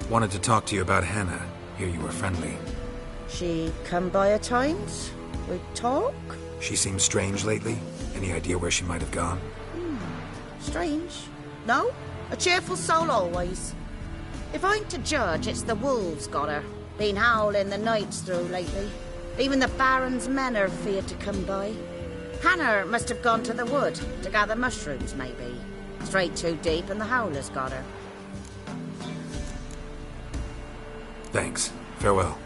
Wanted to talk to you about Hannah. Hear you were friendly. She come by at times? We talk? She seems strange lately. Any idea where she might have gone? Strange. No? A cheerful soul always. If I'm to judge, it's the wolves got her. Been howling the nights through lately. Even the Baron's men are feared to come by. Hannah must have gone to the wood to gather mushrooms, maybe. Straight too deep and the howlers got her. Thanks. Farewell.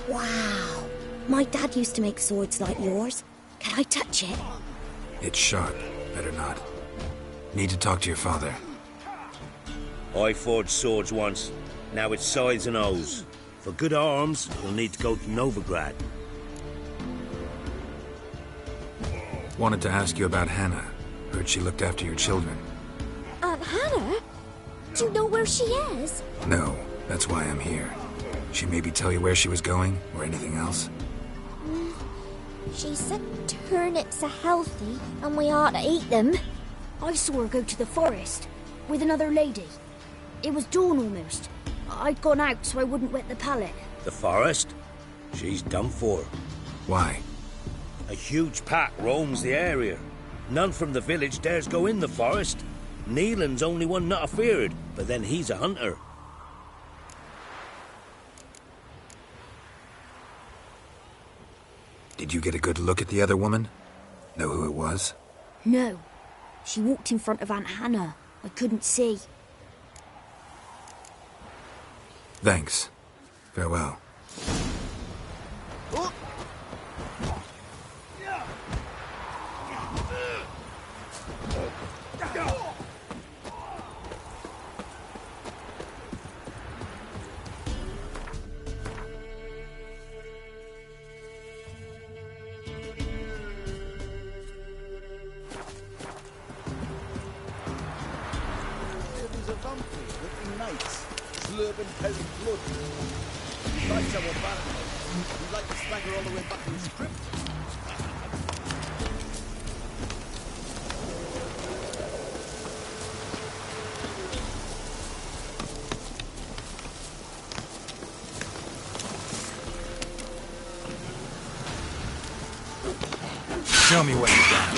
Wow. My dad used to make swords like yours. Can I touch it? It's sharp. Better not. Need to talk to your father. I forged swords once. Now it's scythes and O's. For good arms, you'll need to go to Novigrad. Wanted to ask you about Hannah. Heard she looked after your children. Hannah? Do you know where she is? No, that's why I'm here. She maybe tell you where she was going, or anything else? She said turnips are healthy, and we ought to eat them. I saw her go to the forest, with another lady. It was dawn almost. I'd gone out so I wouldn't wet the pallet. The forest? She's done for. Why? A huge pack roams the area. None from the village dares go in the forest. Neelan's only one not afeared, but then he's a hunter. Did you get a good look at the other woman? Know who it was? No. She walked in front of Aunt Hannah. I couldn't see. Thanks. Farewell. Slurping peasant blood. Nice our battle. We'd like to stagger all the way back to his crypt. Show me what you got.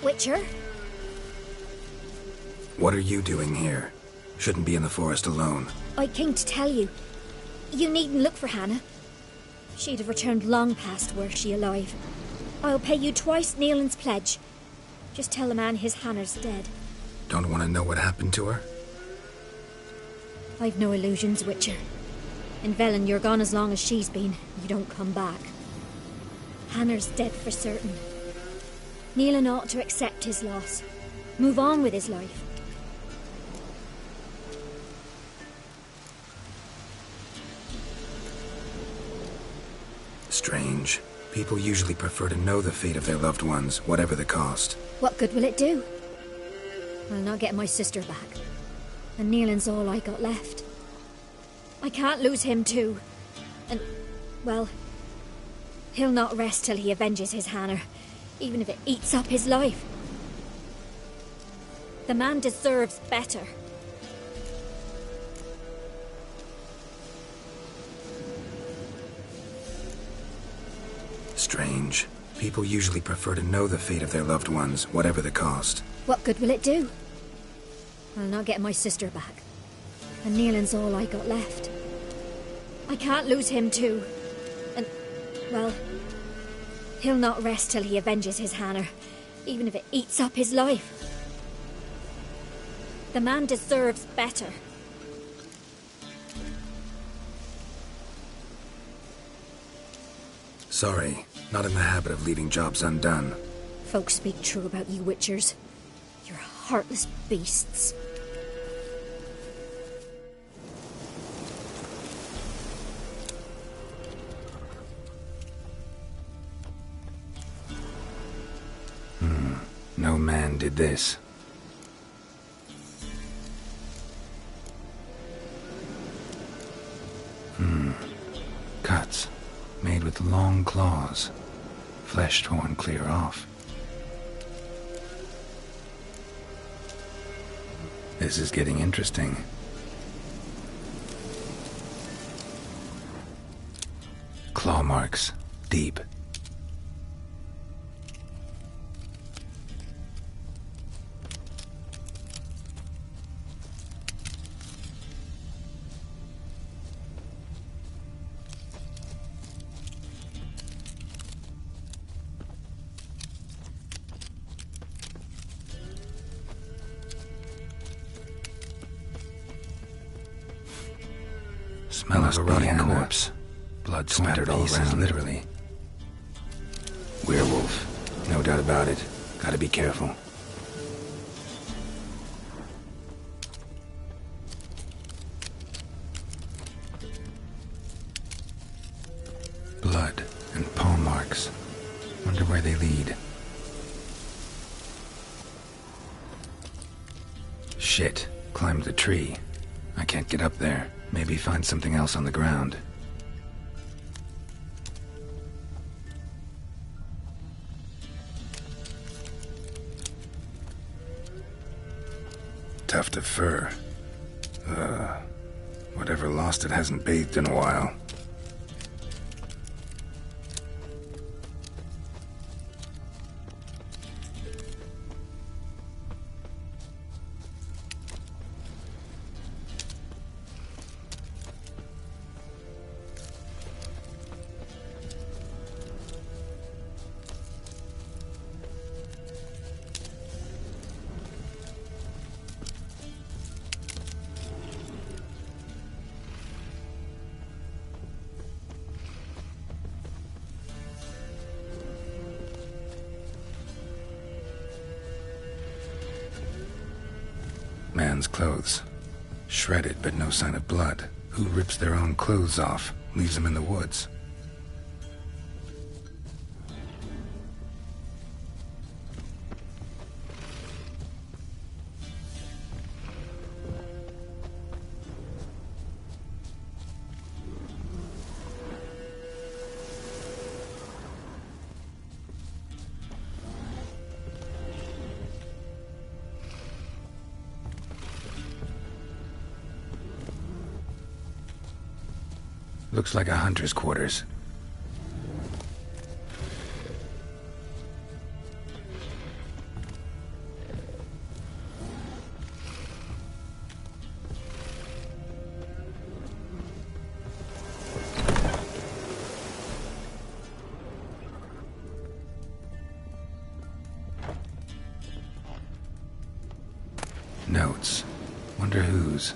Witcher? What are you doing here? Shouldn't be in the forest alone. I came to tell you. You needn't look for Hannah. She'd have returned long past were she alive. I'll pay you twice Neelan's pledge. Just tell the man his Hannah's dead. Don't want to know what happened to her? I've no illusions, Witcher. In Velen, you're gone as long as she's been. You don't come back. Hannah's dead for certain. Nealon ought to accept his loss. Move on with his life. Strange. People usually prefer to know the fate of their loved ones, whatever the cost. What good will it do? I'll not get my sister back. And Nealon's all I got left. I can't lose him too. And, well, he'll not rest till he avenges his Hannah, even if it eats up his life. The man deserves better. Strange. People usually prefer to know the fate of their loved ones, whatever the cost. What good will it do? I'll not get my sister back. And Nealon's all I got left. I can't lose him too. And, well, he'll not rest till he avenges his Hannah, even if it eats up his life. The man deserves better. Sorry, not in the habit of leaving jobs undone. Folks speak true about you Witchers. You're heartless beasts. No man did this. Cuts. Made with long claws. Flesh torn clear off. This is getting interesting. Claw marks. Deep. Smell of a rotting corpse. Blood spattered all around, literally. Werewolf. No doubt about it. Gotta be careful. Blood and paw marks. Wonder where they lead. Shit. Climbed the tree. I can't get up there. Maybe find something else on the ground. Tuft of fur. Whatever lost it hasn't bathed in a while. Man's clothes. Shredded, but no sign of blood. Who rips their own clothes off, leaves them in the woods? Looks like a hunter's quarters. Notes. Wonder whose.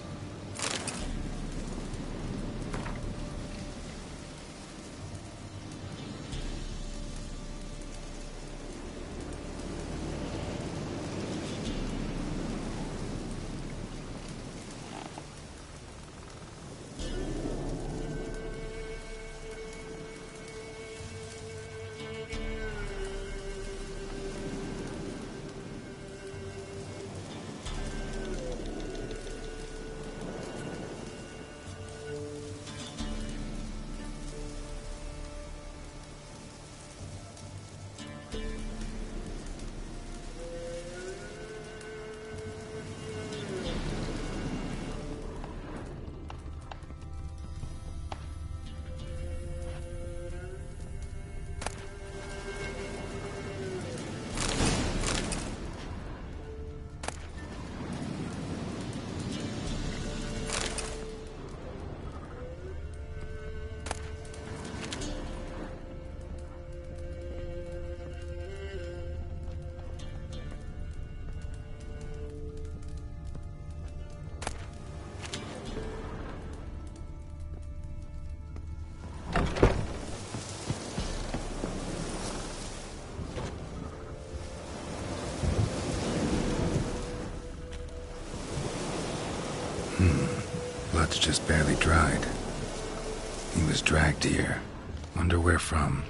blood's just barely dried. He was dragged here. Wonder where from.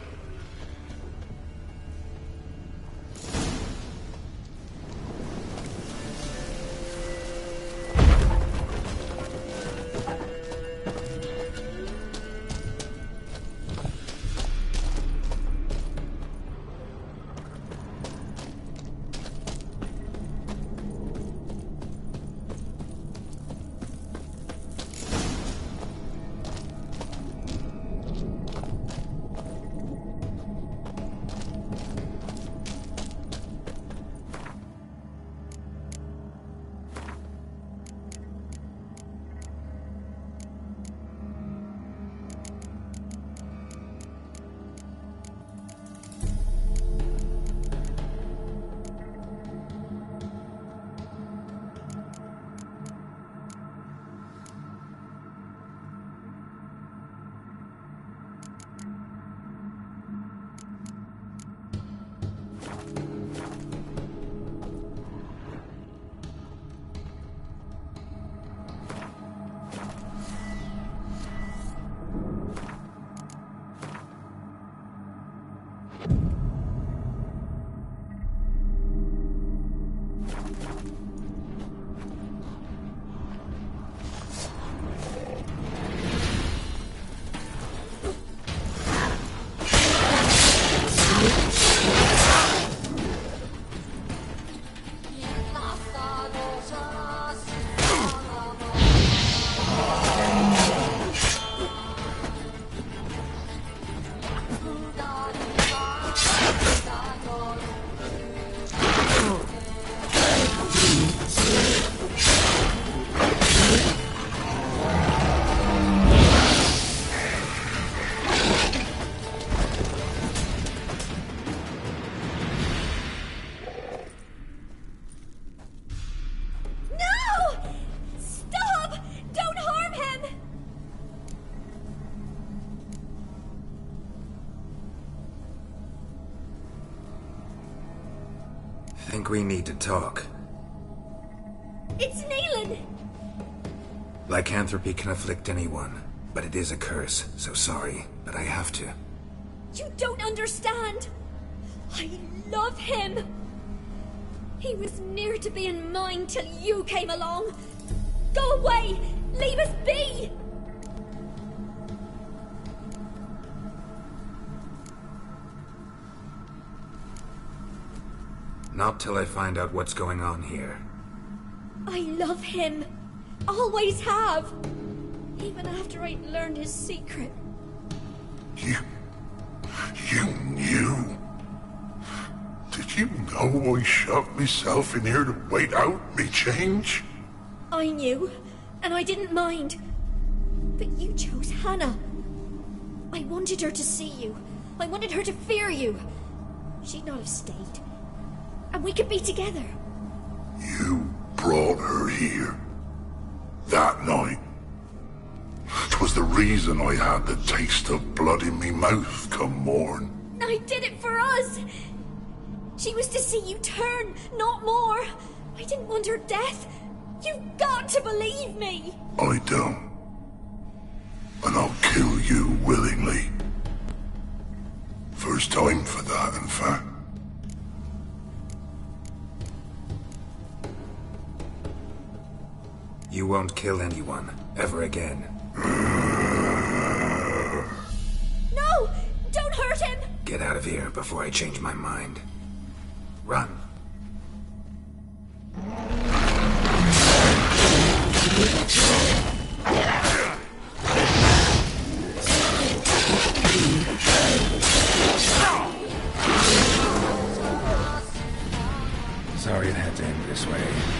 Think we need to talk. It's Neelan! Lycanthropy can afflict anyone, but it is a curse, so sorry, but I have to. You don't understand! I love him! He was near to being mine till you came along! Go away! Leave us be! Not till I find out what's going on here. I love him. Always have. Even after I'd learned his secret. You knew? Did you know I shut myself in here to wait out me change? I knew, and I didn't mind. But you chose Hannah. I wanted her to see you. I wanted her to fear you. She'd not have stayed. And we could be together. You brought her here. That night. 'Twas the reason I had the taste of blood in me mouth come morn. I did it for us. She was to see you turn, not more. I didn't want her death. You've got to believe me. I don't. And I'll kill you willingly. First time for that, in fact. You won't kill anyone, ever again. No! Don't hurt him! Get out of here before I change my mind. Run. Sorry it had to end this way.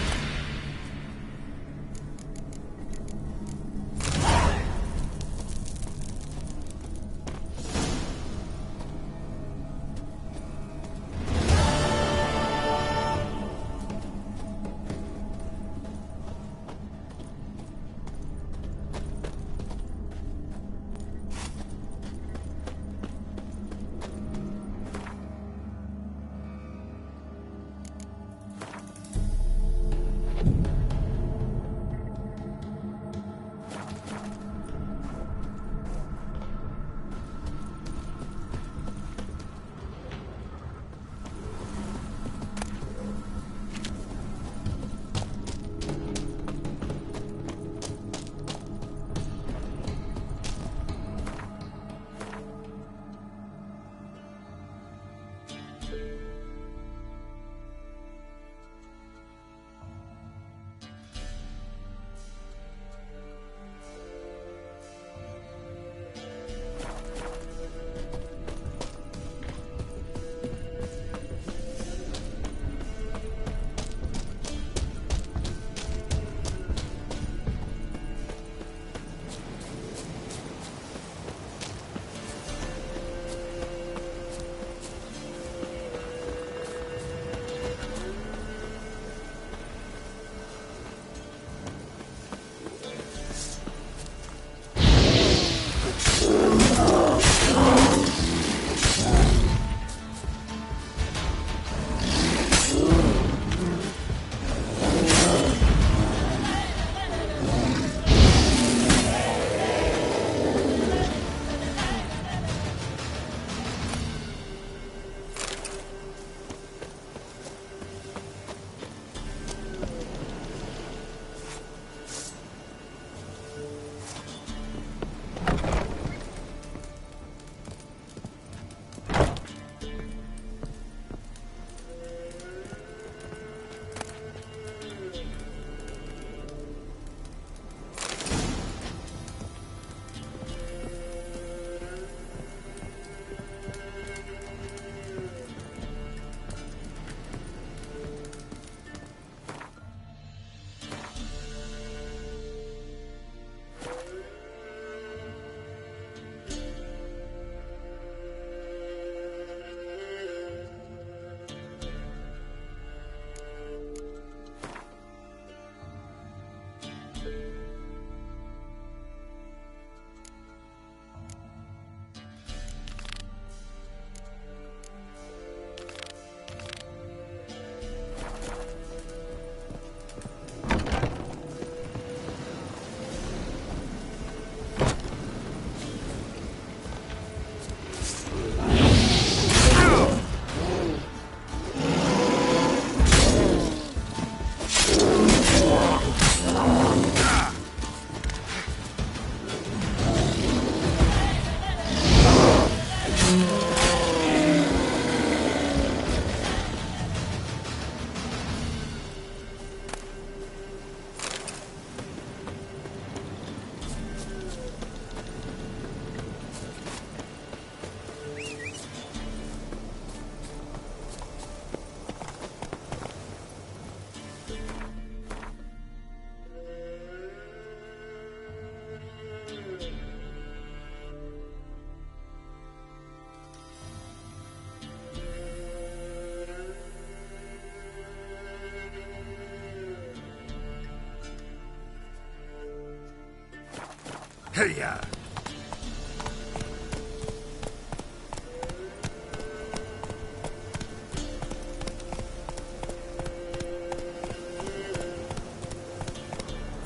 Hey-ya!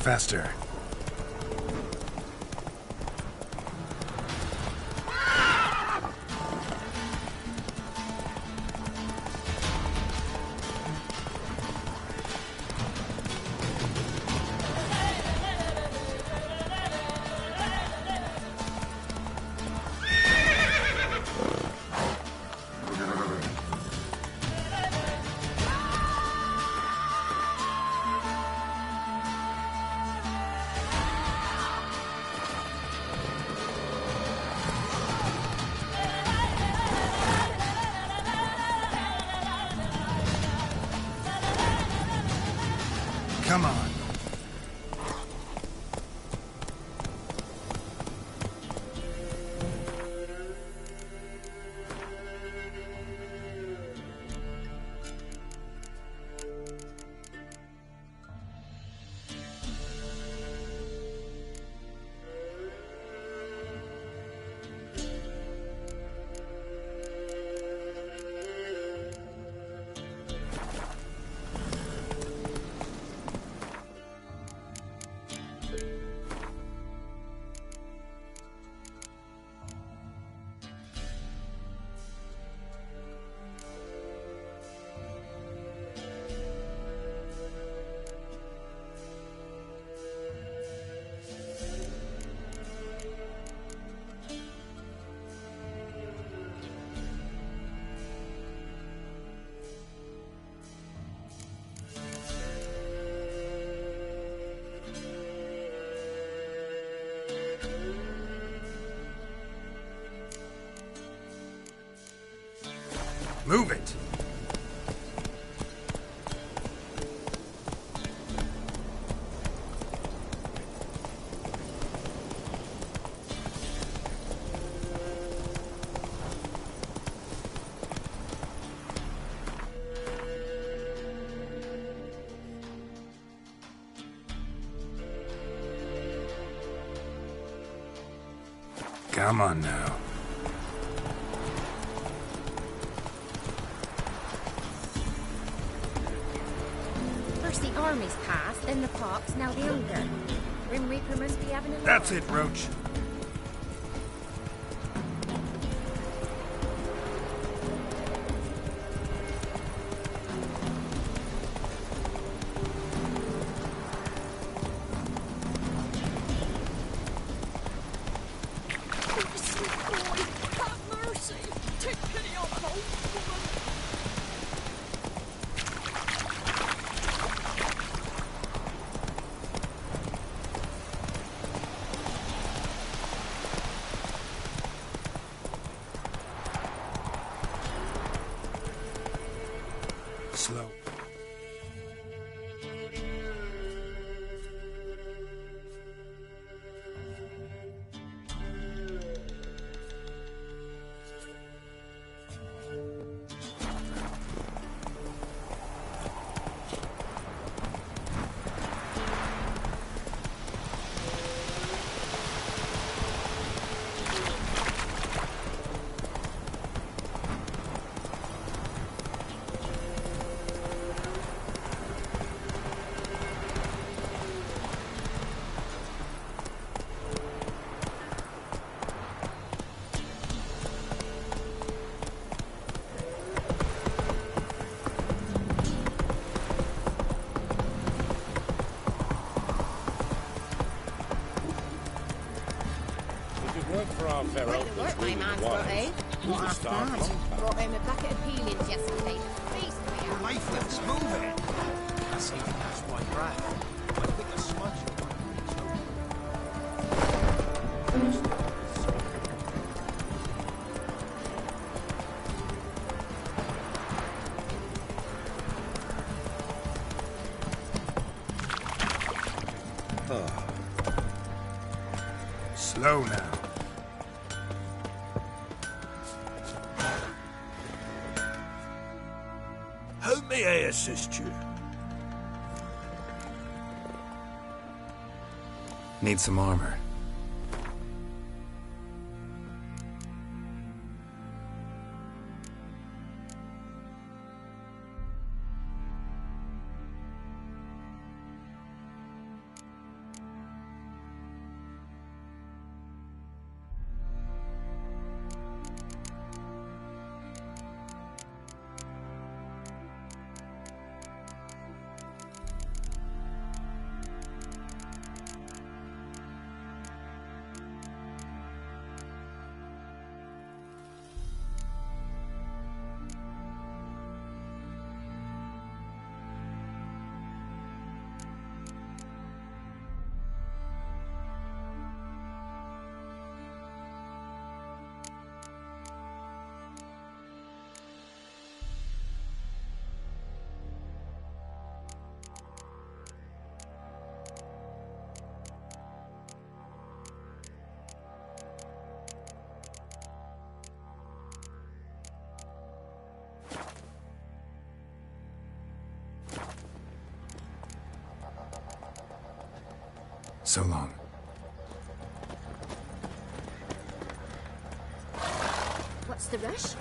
Faster. Come on. Move it! Come on now. First the army's passed, then the pox, now the hunger. Grim Reaper must be having a That's it, Roach. Slow. Quite the work my man's got, eh? Not half bad. Brought home a bucket of peelings yesterday. Beast we are. Lifeless, move it! That's even that's my breath. I think a smudge. Slow now. How may I assist you? Need some armor. So long. What's the rush?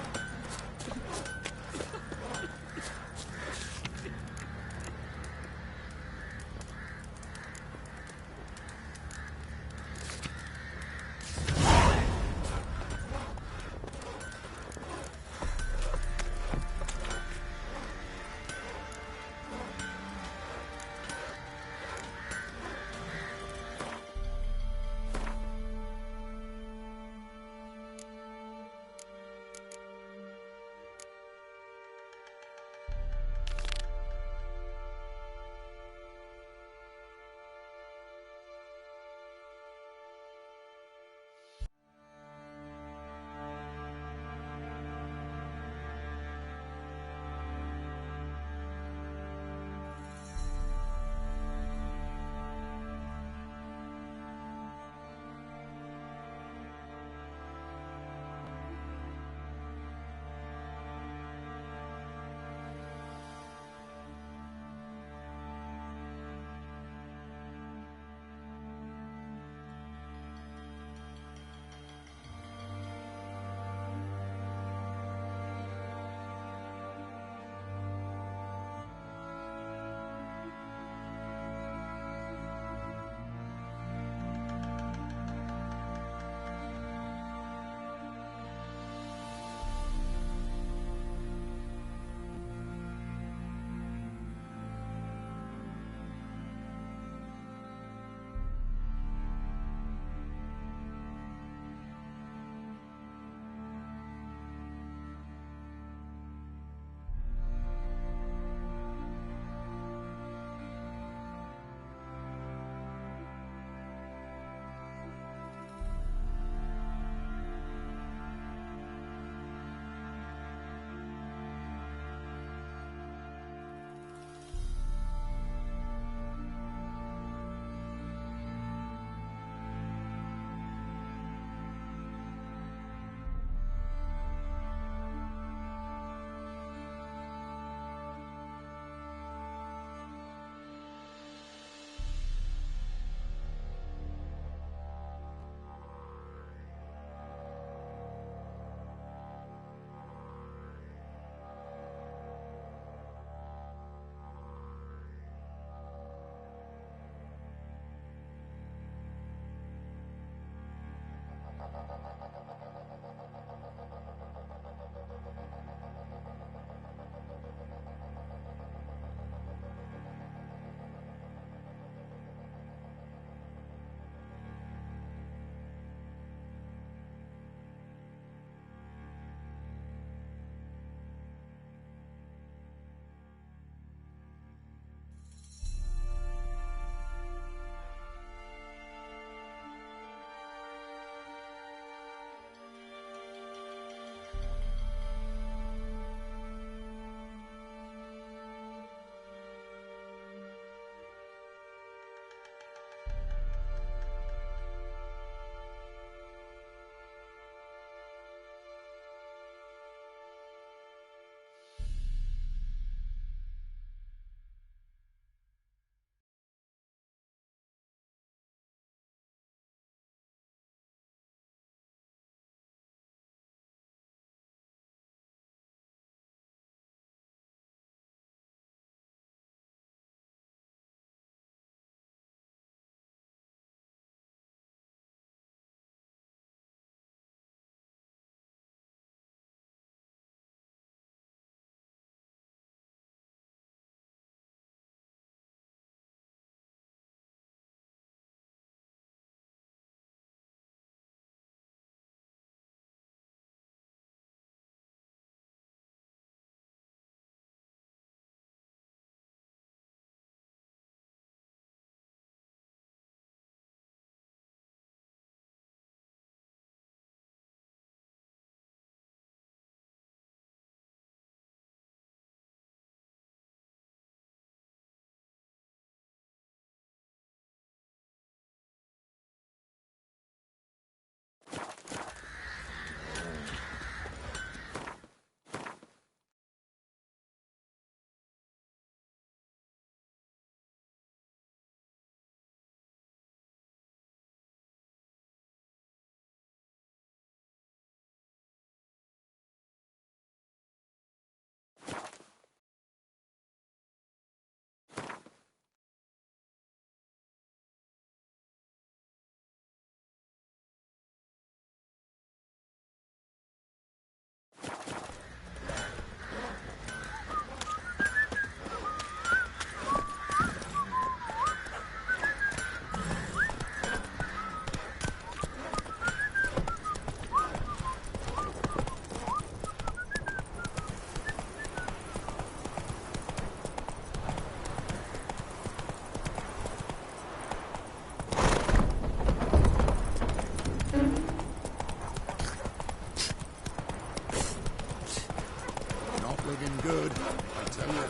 looking good, I tell you.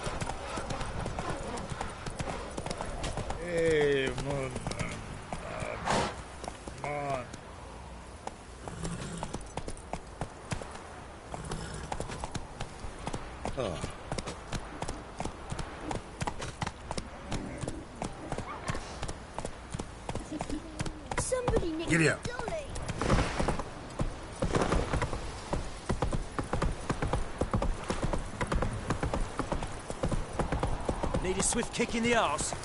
Hey, Moon. Come on. Oh. Somebody nicked Giddy the up. dolly. Need a swift kick in the arse.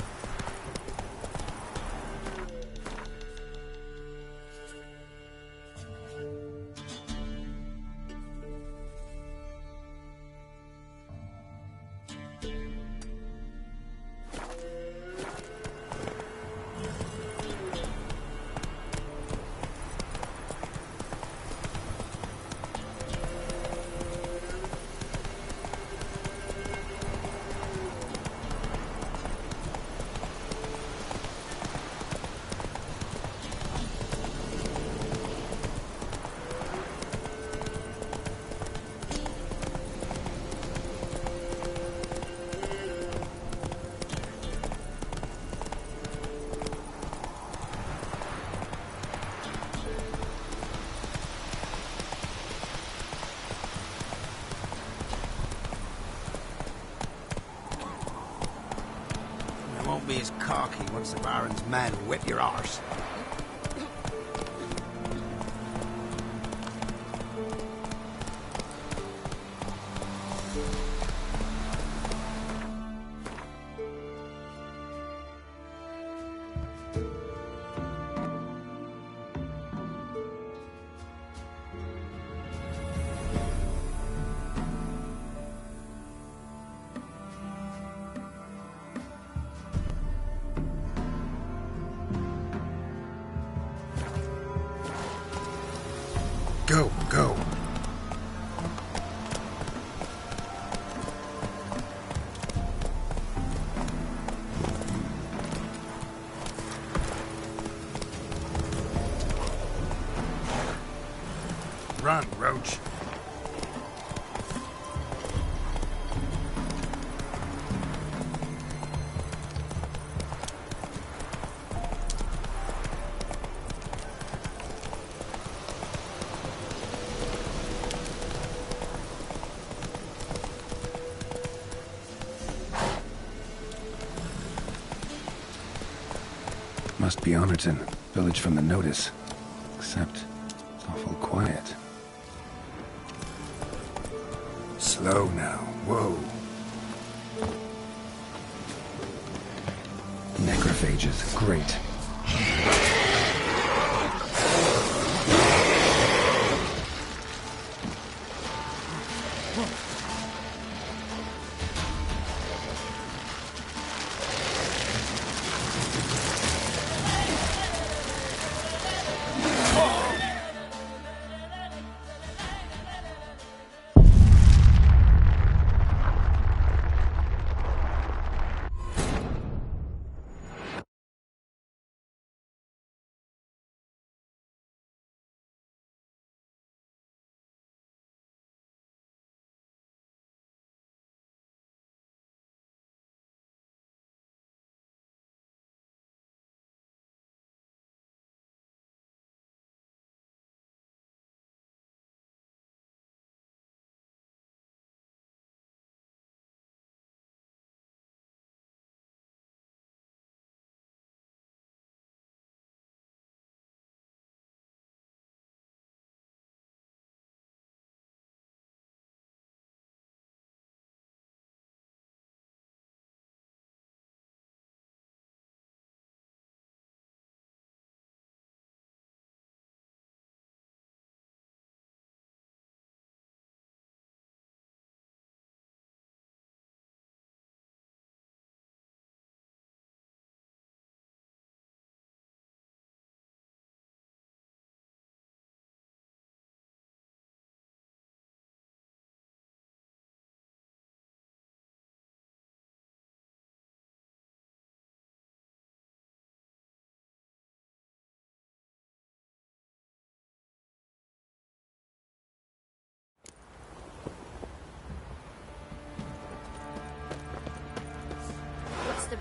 You won't be as cocky once the Baron's men whip your arse. Go, go. Run, Roach. Must be Honorton, village from the notice. Except, it's awful quiet. Slow now, whoa. Necrophages, great.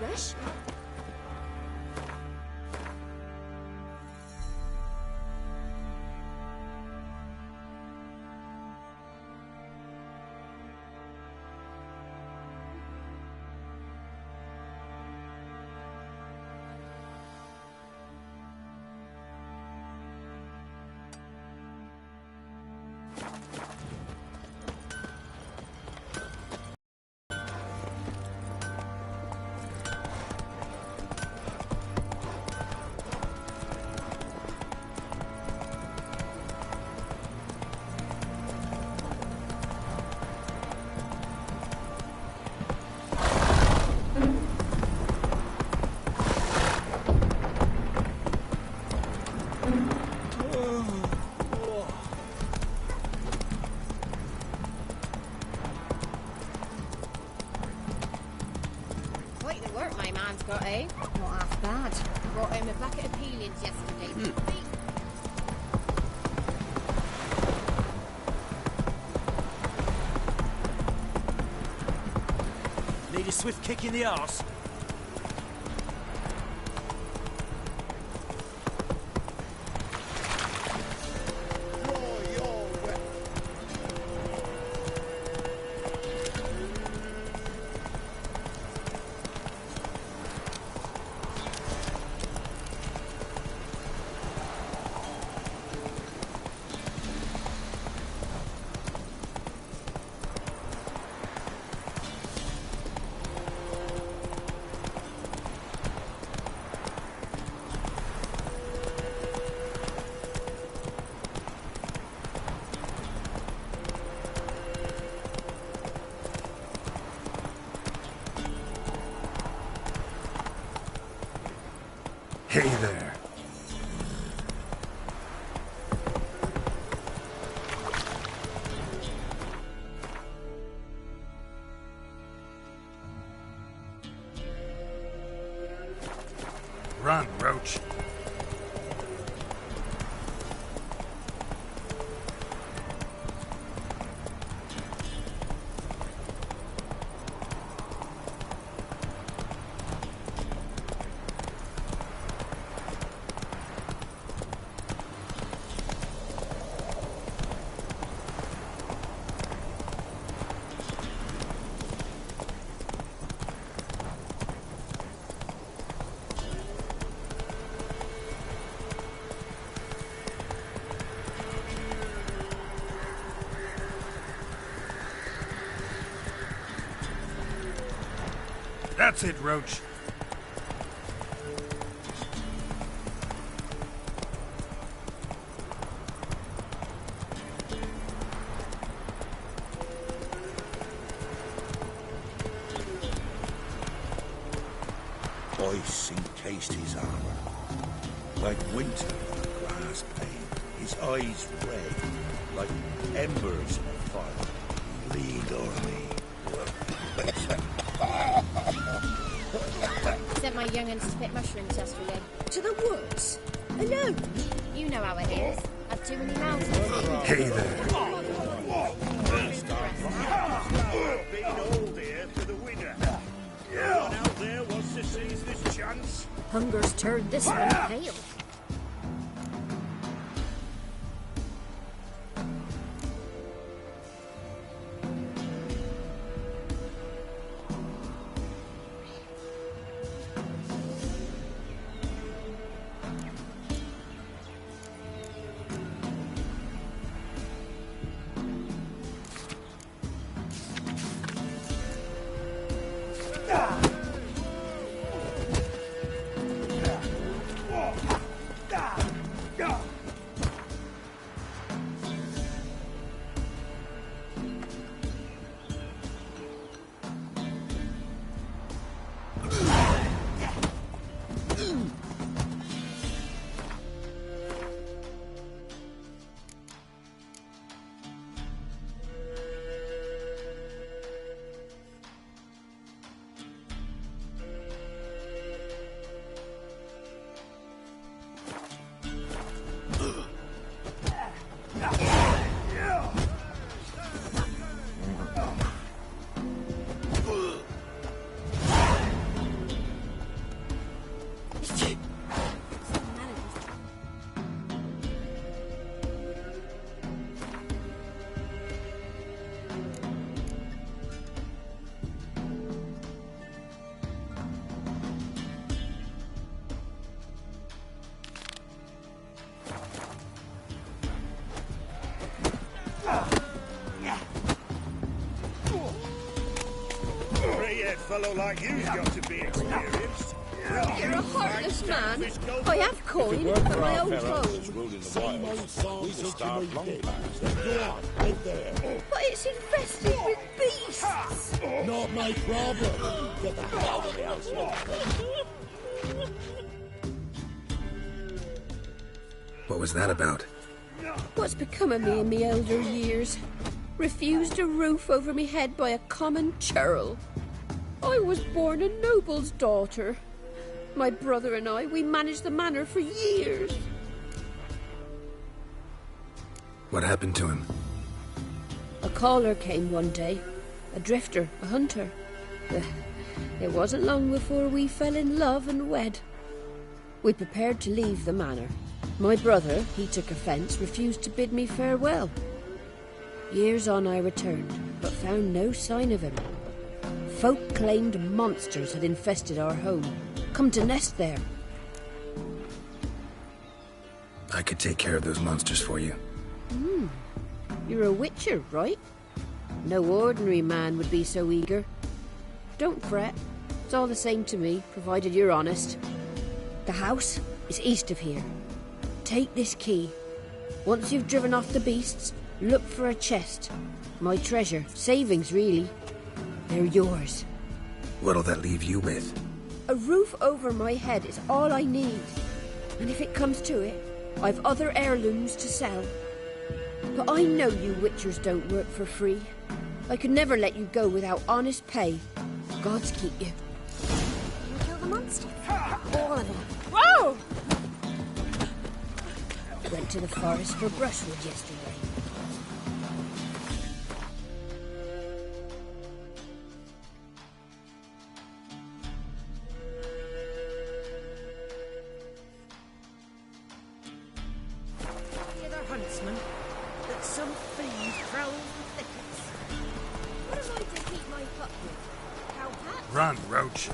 rush. Quite the work my man's got, eh? Not half bad. Brought home a bucket of peelings yesterday. Need a swift kick in the arse? Hey there. Run, Roach. That's it, Roach. Ice encased his armor. Like winter on a grass plain. His eyes red, like embers in a fire. Lead on me. Sent my young'uns to pick mushrooms yesterday. To the woods? Alone? You know how it is. I've too many mouths to feed. Hey there. Being old here for the winter. Anyone out there wants to seize this chance? Hunger's turned this one pale. red fellow like you's got to be experienced. You're a heartless man. I have coin, but my own home. Same old song since you moved in. Go on, live there. But it's infested with beasts. Not my problem. Get the hell out of the house. What was that about? What's become of me in me elder years? Refused a roof over me head by a common churl. I was born a noble's daughter. My brother and I, we managed the manor for years. What happened to him? A caller came one day. A drifter, a hunter. It wasn't long before we fell in love and wed. We prepared to leave the manor. My brother, he took offence, refused to bid me farewell. Years on I returned, but found no sign of him. Folk claimed monsters had infested our home, come to nest there. I could take care of those monsters for you. You're a witcher, right? No ordinary man would be so eager. Don't fret. It's all the same to me, provided you're honest. The house is east of here. Take this key. Once you've driven off the beasts, look for a chest. My treasure. Savings, really. They're yours. What'll that leave you with? A roof over my head is all I need. And if it comes to it, I've other heirlooms to sell. But I know you witchers don't work for free. I could never let you go without honest pay. Gods keep you. You kill the monster. All of them. Whoa! Went to the forest for brushwood yesterday. Huntsman, that some fiend prowls the thickets. What am I to keep my pup with? Cowpat? Run, Roach.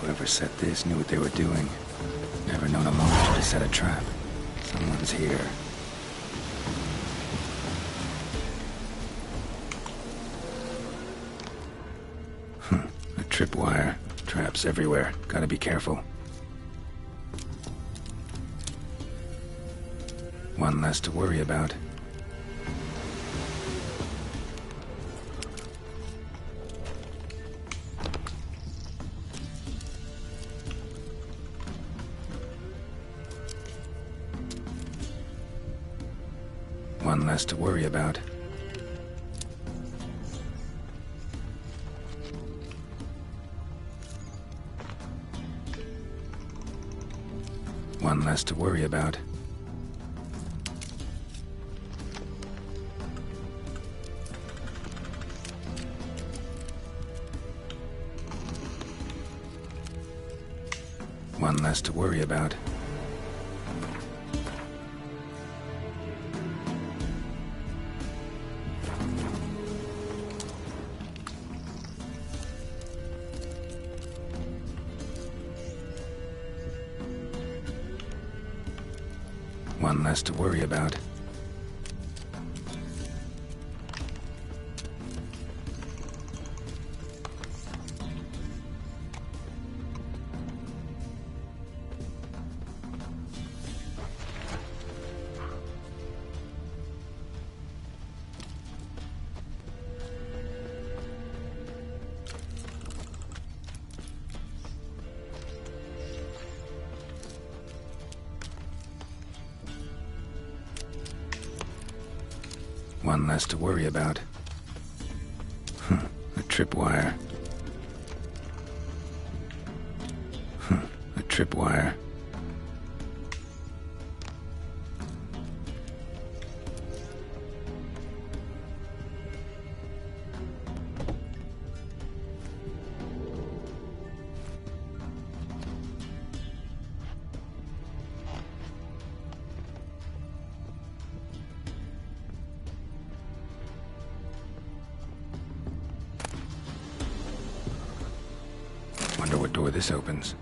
Whoever set this knew what they were doing. Never known a monster to set a trap. Someone's here. A tripwire. Traps everywhere. Gotta be careful. One less to worry about. One less to worry about. One less to worry about. One less to worry about. One less to worry about. One less to worry about. A tripwire. A tripwire. Wonder what door this opens.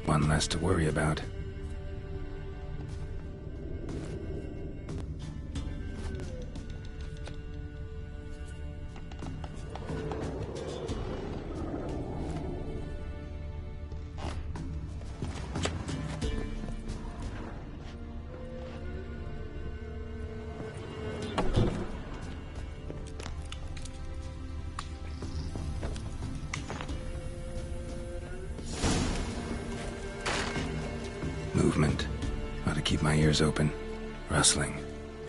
One less to worry about. Movement. Ought to keep my ears open. Rustling.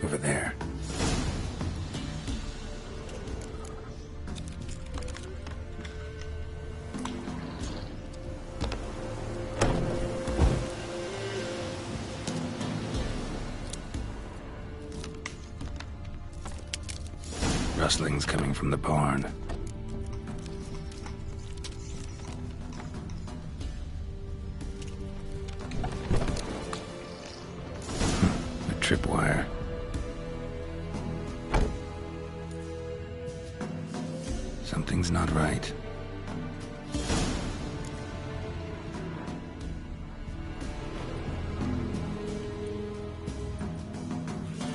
Over there. Rustling's coming from the barn. Tripwire. Something's not right.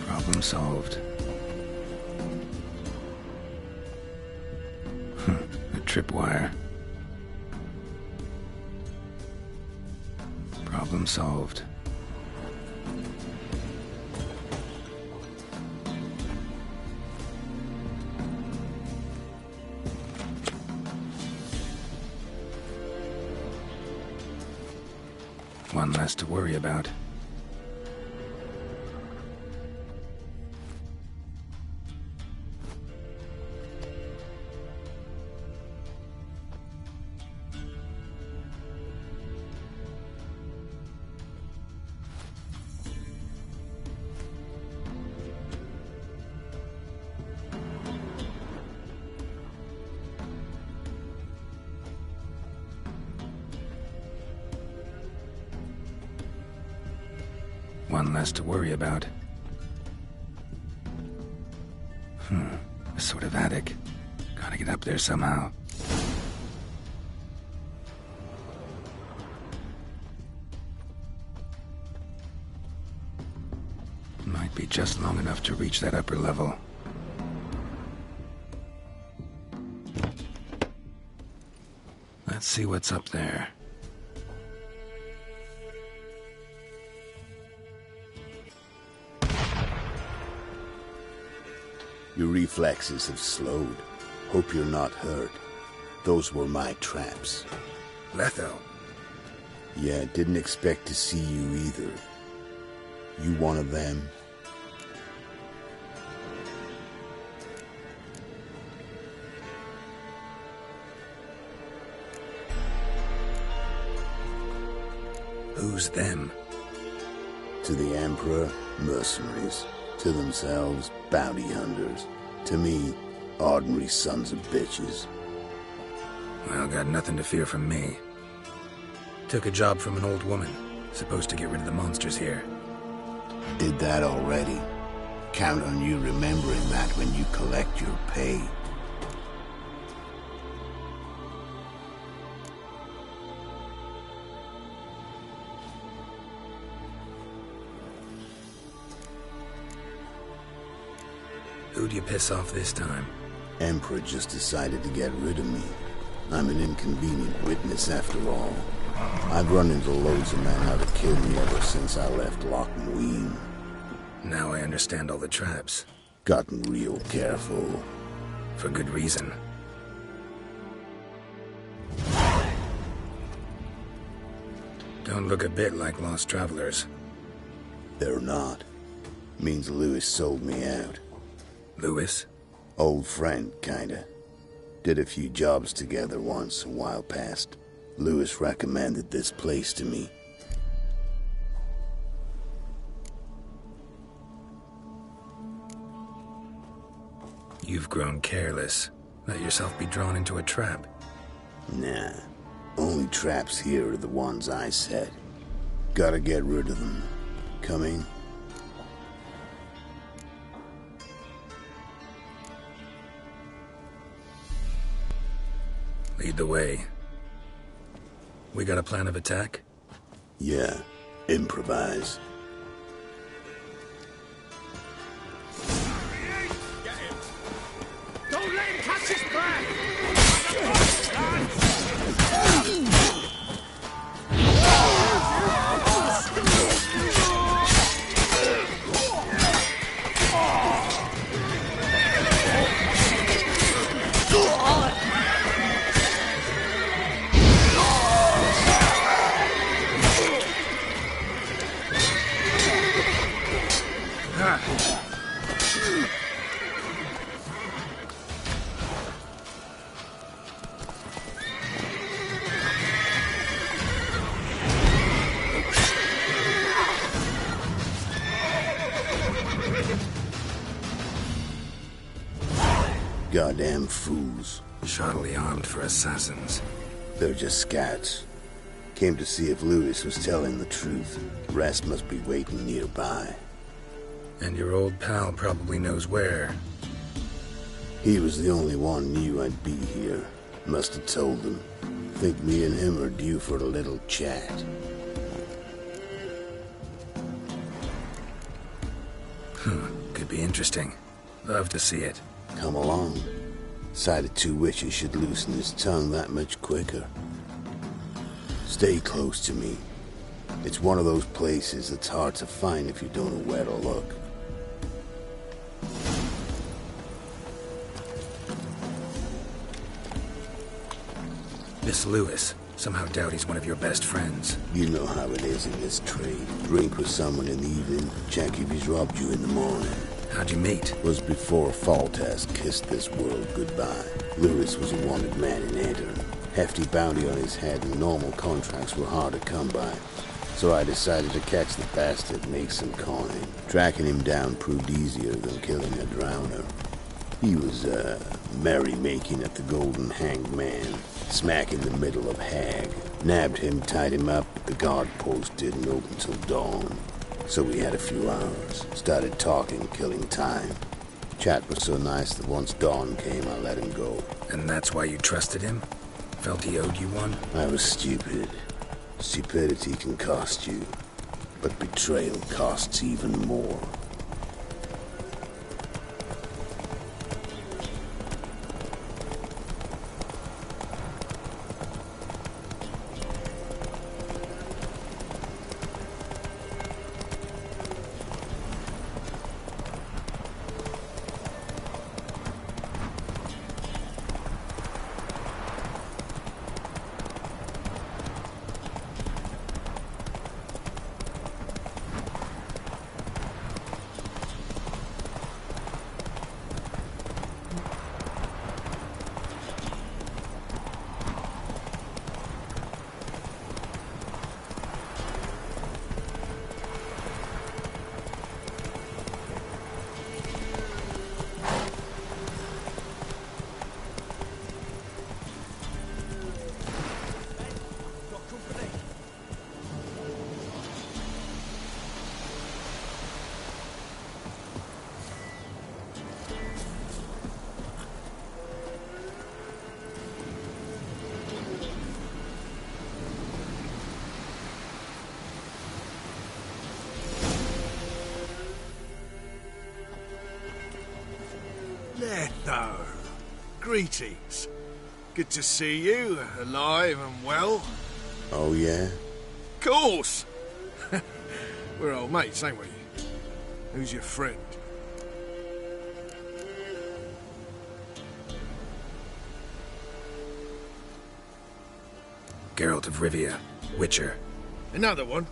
Problem solved. A tripwire. Problem solved. One less to worry about. One less to worry about. A sort of attic. Gotta get up there somehow. Might be just long enough to reach that upper level. Let's see what's up there. Your reflexes have slowed. Hope you're not hurt. Those were my traps. Letho. Yeah, didn't expect to see you either. You one of them? Who's them? To the Emperor, mercenaries. To themselves, bounty hunters. To me, ordinary sons of bitches. Well, got nothing to fear from me. Took a job from an old woman. Supposed to get rid of the monsters here. Did that already. Count on you remembering that when you collect your pay. Who'd you piss off this time? Emperor just decided to get rid of me. I'm an inconvenient witness after all. I've run into loads of men how to kill me ever since I left Loch and Ween. Now I understand all the traps. Gotten real careful. For good reason. Don't look a bit like lost travelers. They're not. Means Lewis sold me out. Lewis? Old friend, kinda. Did a few jobs together once, a while past. Lewis recommended this place to me. You've grown careless. Let yourself be drawn into a trap. Nah. Only traps here are the ones I set. Gotta get rid of them. Coming? Lead the way. We got a plan of attack? Yeah. Improvise. Don't let him catch his breath! Goddamn fools. Shoddily armed for assassins. They're just scouts. Came to see if Lewis was telling the truth. The rest must be waiting nearby. And your old pal probably knows where. He was the only one knew I'd be here. Must have told them. Think me and him are due for a little chat. Could be interesting. Love to see it. Come along. Sight of two witches should loosen his tongue that much quicker. Stay close to me. It's one of those places that's hard to find if you don't know where to look. This Lewis. Somehow doubt he's one of your best friends. You know how it is in this trade. Drink with someone in the evening, check if he's robbed you in the morning. How'd you meet? Was before Faltas kissed this world goodbye. Lewis was a wanted man in Enter. Hefty bounty on his head and normal contracts were hard to come by. So I decided to catch the bastard and make some coin. Tracking him down proved easier than killing a drowner. He was, merrymaking at the Golden Hanged Man, smack in the middle of Hag. Nabbed him, tied him up, but the guard post didn't open till dawn. So we had a few hours. Started talking, killing time. Chap was so nice that once dawn came, I let him go. And that's why you trusted him? Felt he owed you one? I was stupid. Stupidity can cost you, but betrayal costs even more. Wicther. Greetings. Good to see you, alive and well. Oh, yeah? Course! We're old mates, ain't we? Who's your friend? Geralt of Rivia, Witcher. Another one?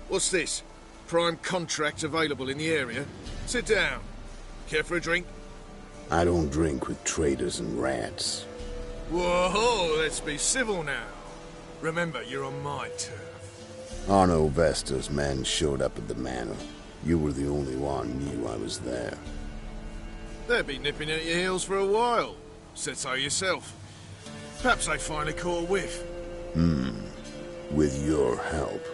What's this? Prime contract available in the area? Sit down. Care for a drink? I don't drink with traitors and rats. Whoa, let's be civil now. Remember, you're on my turf. Arno Vestor's men showed up at the manor. You were the only one knew I was there. They've been nipping at your heels for a while. Said so yourself. Perhaps they finally caught a whiff. With your help.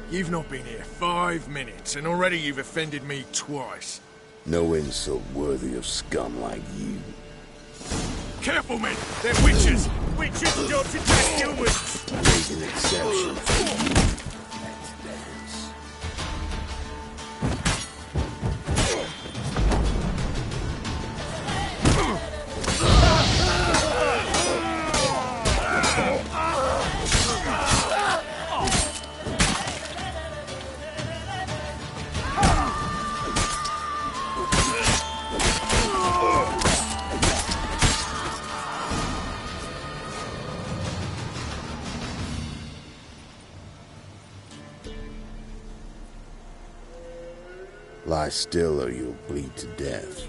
You've not been here 5 minutes, and already you've offended me twice. No insult worthy of scum like you. Careful, men! They're witches! Witches don't detect humans! Make an exception for you. Let's dance. Lie still or you'll bleed to death.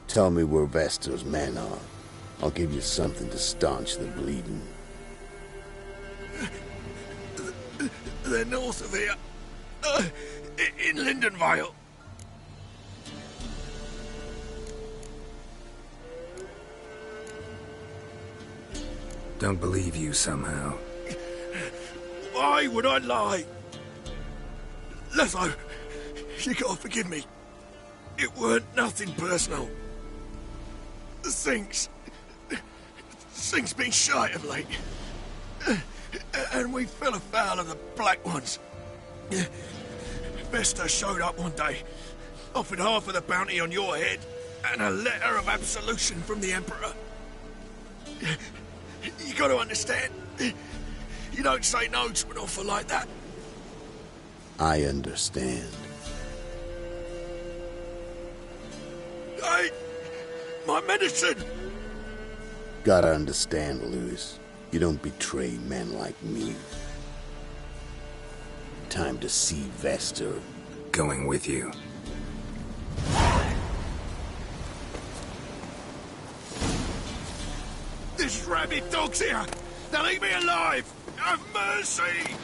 Tell me where Vestor's men are. I'll give you something to staunch the bleeding. They're north of here. In Lindenvale. Don't believe you somehow. Why would I lie? Letho, you gotta forgive me. It weren't nothing personal. Things been shy of late. And we fell afoul of the Black Ones. Vestor showed up one day, offered half of the bounty on your head, and a letter of absolution from the Emperor. You gotta understand, you don't say no to an offer like that. I understand. My medicine! Gotta understand, Lewis. You don't betray men like me. Time to see Wicther. Going with you. This rabid dog's here! Now leave me alive! Have mercy!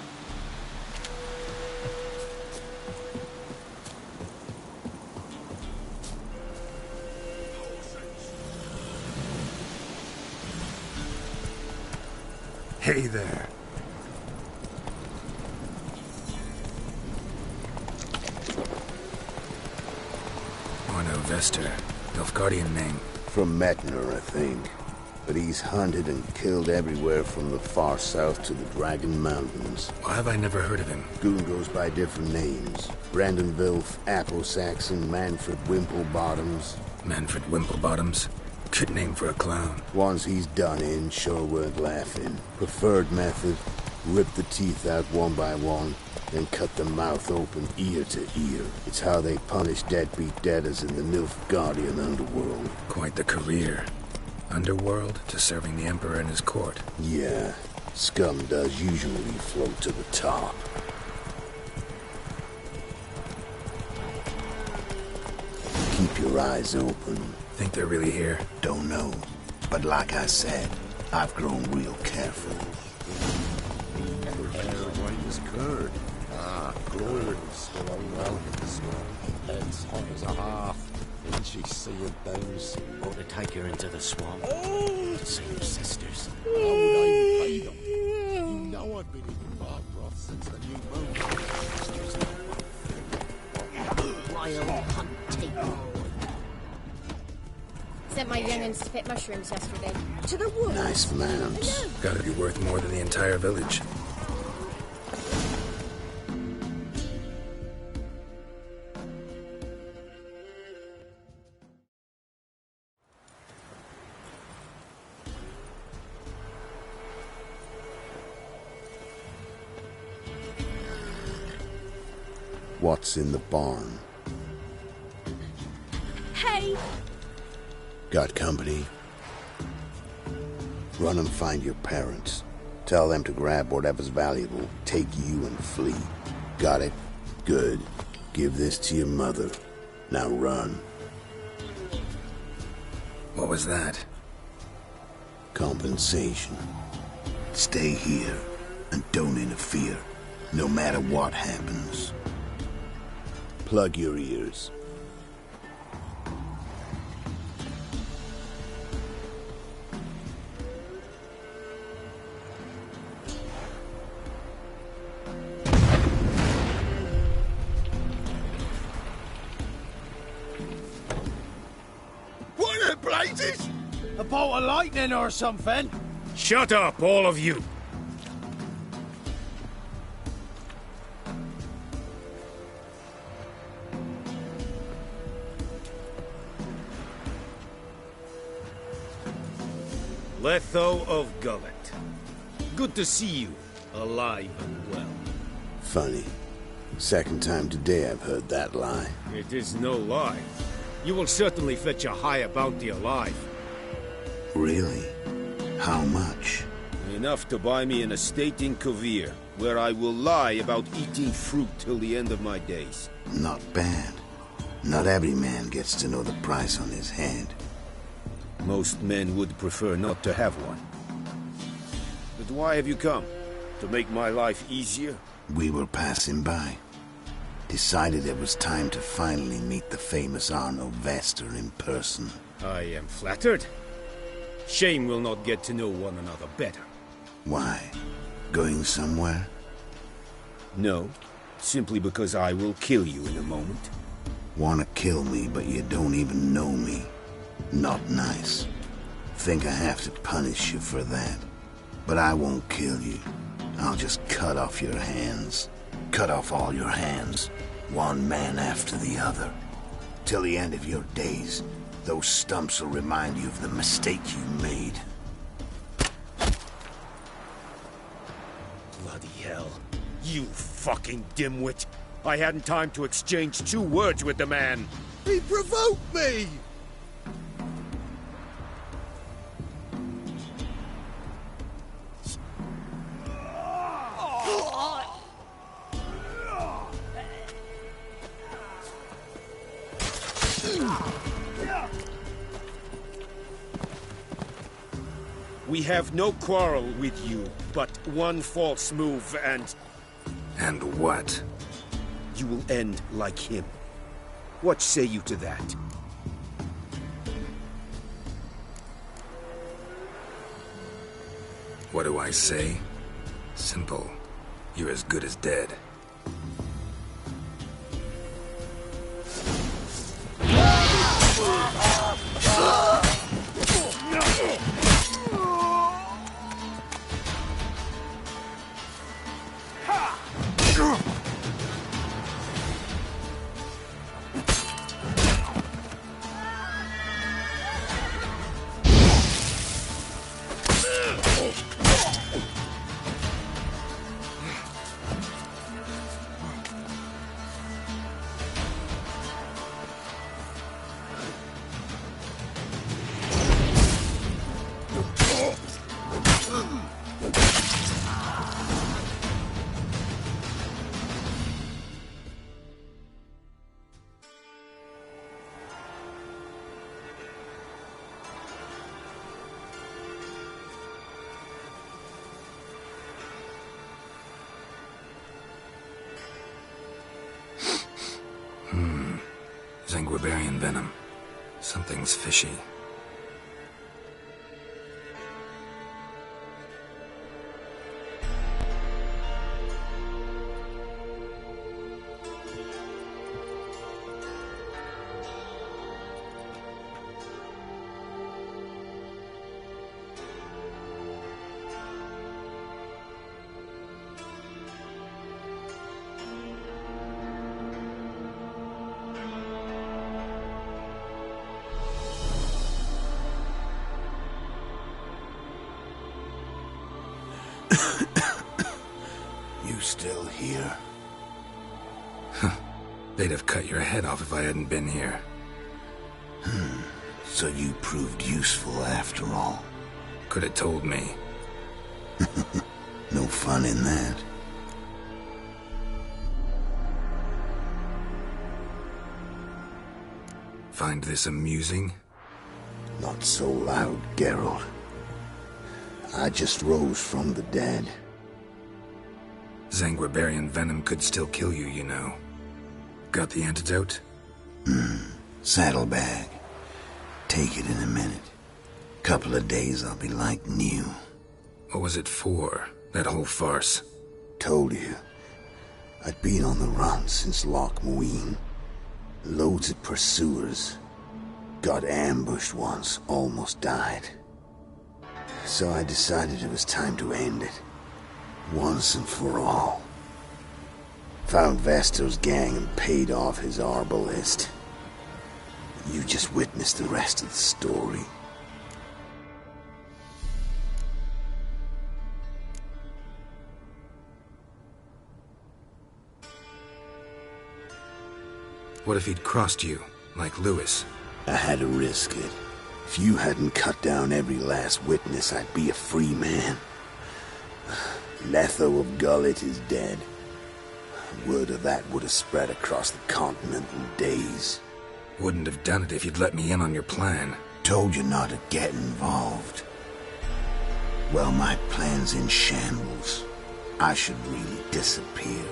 Hey there. Wicther. Nilfgaardian name. From Mettner, I think. But he's hunted and killed everywhere from the far south to the Dragon Mountains. Why have I never heard of him? Goon goes by different names. Brandon Vilf, Apple Saxon, Manfred Wimplebottoms. Manfred Wimplebottoms? Good name for a clown. Ones he's done in sure weren't laughing. Preferred method, rip the teeth out one by one, then cut the mouth open ear to ear. It's how they punish deadbeat debtors in the Nilfgaardian underworld. Quite the career. Underworld to serving the Emperor and his court. Yeah, scum does usually float to the top. Keep your eyes open. Think they're really here? Don't know. But like I said, I've grown real careful. White as curd. Ah, glorious. Still unwell with the smell. Head's hot as a hearth. Didn't she see her bones? Ought to take her into the swamp to see her sisters. How would I pay them? You know I've been eating bark broth since the new moon. Wild hunt table. Sent my young'uns to pick mushrooms yesterday. To the woods. Nice mounds. Gotta be worth more than the entire village. What's in the barn? Hey! Got company? Run and find your parents. Tell them to grab whatever's valuable, take you and flee. Got it? Good. Give this to your mother. Now run. What was that? Compensation. Stay here and don't interfere, no matter what happens. Plug your ears. What the blazes? A bolt of lightning or something? Shut up, all of you! Letho of Gullet. Good to see you, alive and well. Funny. Second time today I've heard that lie. It is no lie. You will certainly fetch a higher bounty alive. Really? How much? Enough to buy me an estate in Kovir, where I will lie about eating fruit till the end of my days. Not bad. Not every man gets to know the price on his head. Most men would prefer not to have one. But why have you come? To make my life easier? We were passing by. Decided it was time to finally meet the famous Arno Wicther in person. I am flattered. Shame we'll not get to know one another better. Why? Going somewhere? No, simply because I will kill you in a moment. Wanna kill me, but you don't even know me. Not nice. Think I have to punish you for that. But I won't kill you. I'll just cut off your hands. Cut off all your hands. One man after the other. Till the end of your days, those stumps will remind you of the mistake you made. Bloody hell. You fucking dimwit. I hadn't time to exchange 2 words with the man. He provoked me! We have no quarrel with you, but one false move and... And what? You will end like him. What say you to that? What do I say? Simple. You're as good as dead. Zanguibarian venom. Something's fishy. You still here? They'd have cut your head off if I hadn't been here. So you proved useful after all. Could have told me. No fun in that. Find this amusing? Not so loud, Geralt. I just rose from the dead. Zanguibarian venom could still kill you, you know. Got the antidote? Saddlebag. Take it in a minute. Couple of days I'll be like new. What was it for, that whole farce? Told you. I'd been on the run since Loch Muin. Loads of pursuers. Got ambushed once, almost died. So I decided it was time to end it. Once and for all. Found Vestor's gang and paid off his arbalist. You just witnessed the rest of the story. What if he'd crossed you, like Lewis? I had to risk it. If you hadn't cut down every last witness, I'd be a free man. Letho of Gullet is dead. Word of that would have spread across the continent in days. Wouldn't have done it if you'd let me in on your plan. Told you not to get involved. Well, my plan's in shambles. I should really disappear.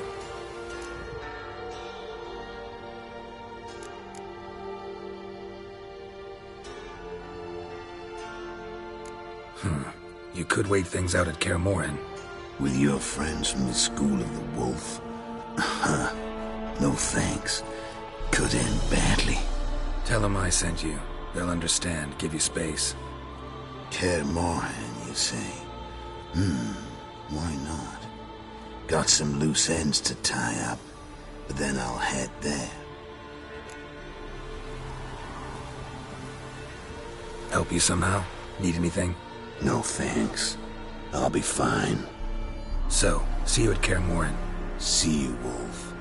You could wait things out at Kaer Morhen. With your friends from the School of the Wolf? No thanks. Could end badly. Tell them I sent you. They'll understand, give you space. Kaer Morhen, you say? Why not? Got some loose ends to tie up, but then I'll head there. Help you somehow? Need anything? No thanks. I'll be fine. So, see you at Kaer Morhen. See you, Wolf.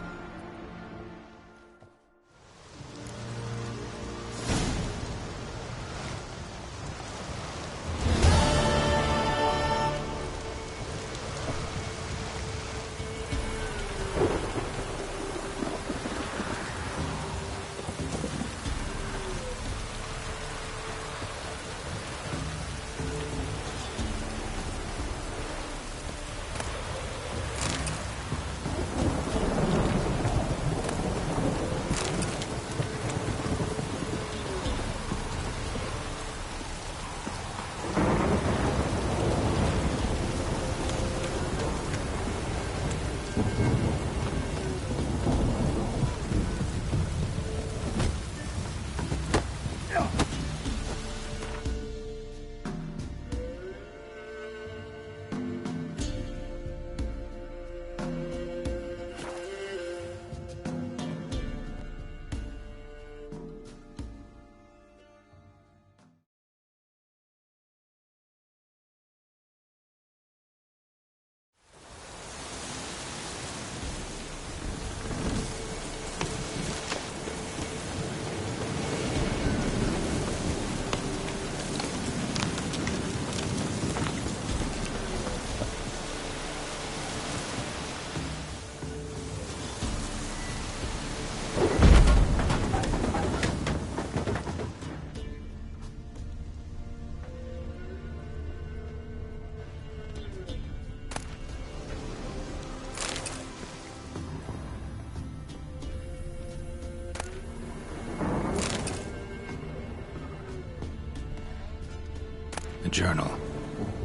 journal.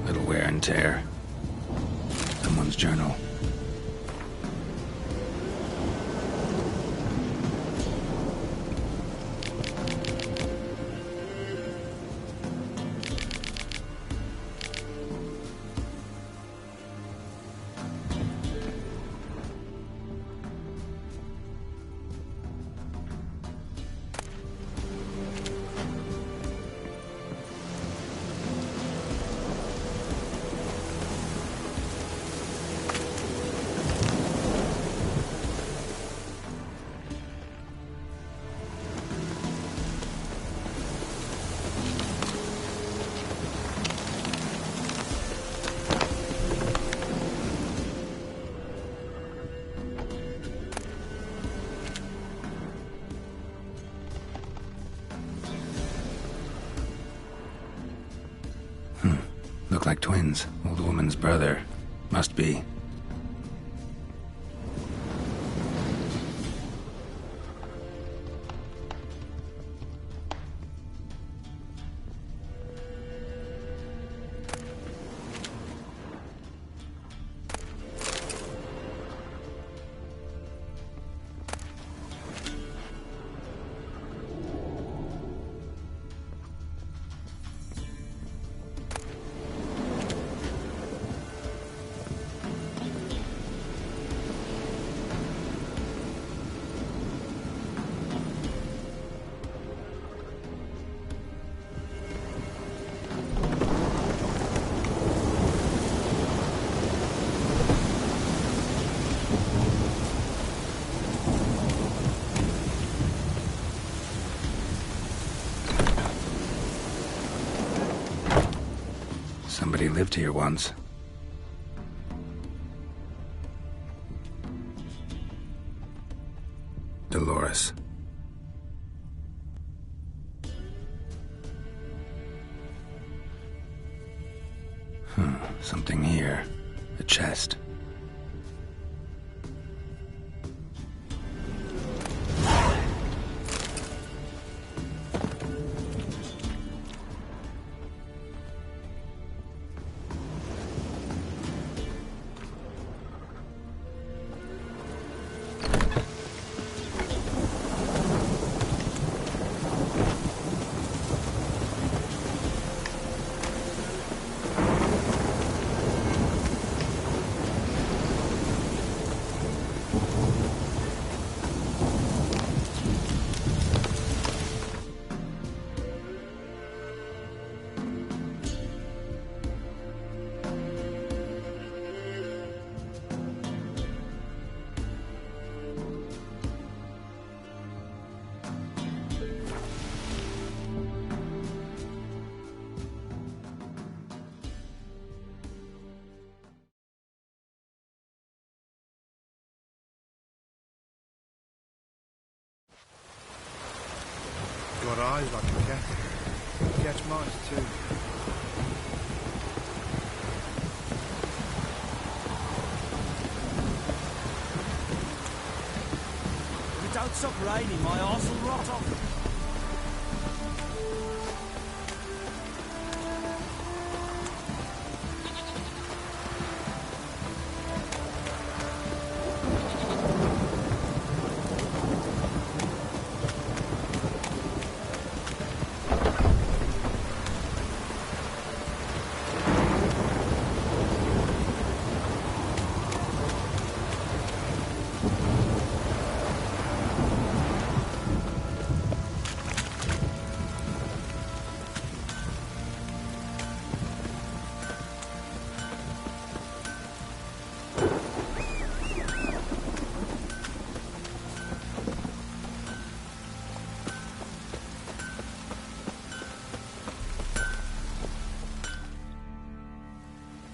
Little wear and tear. Someone's journal. Look like twins. Old woman's brother. Must be. Somebody lived here once. Dolores. Something here. A chest. Got eyes like a cat. Catch mice too. If it don't stop raining, my arse will rot off.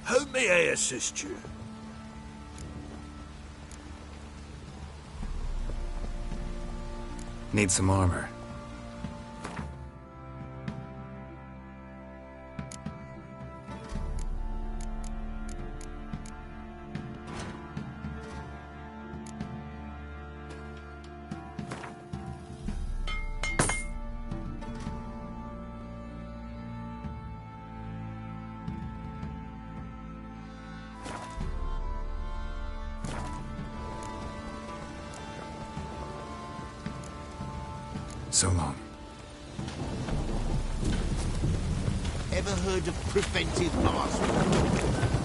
How may I assist you? Need some armor. So long. Ever heard of preventive arson?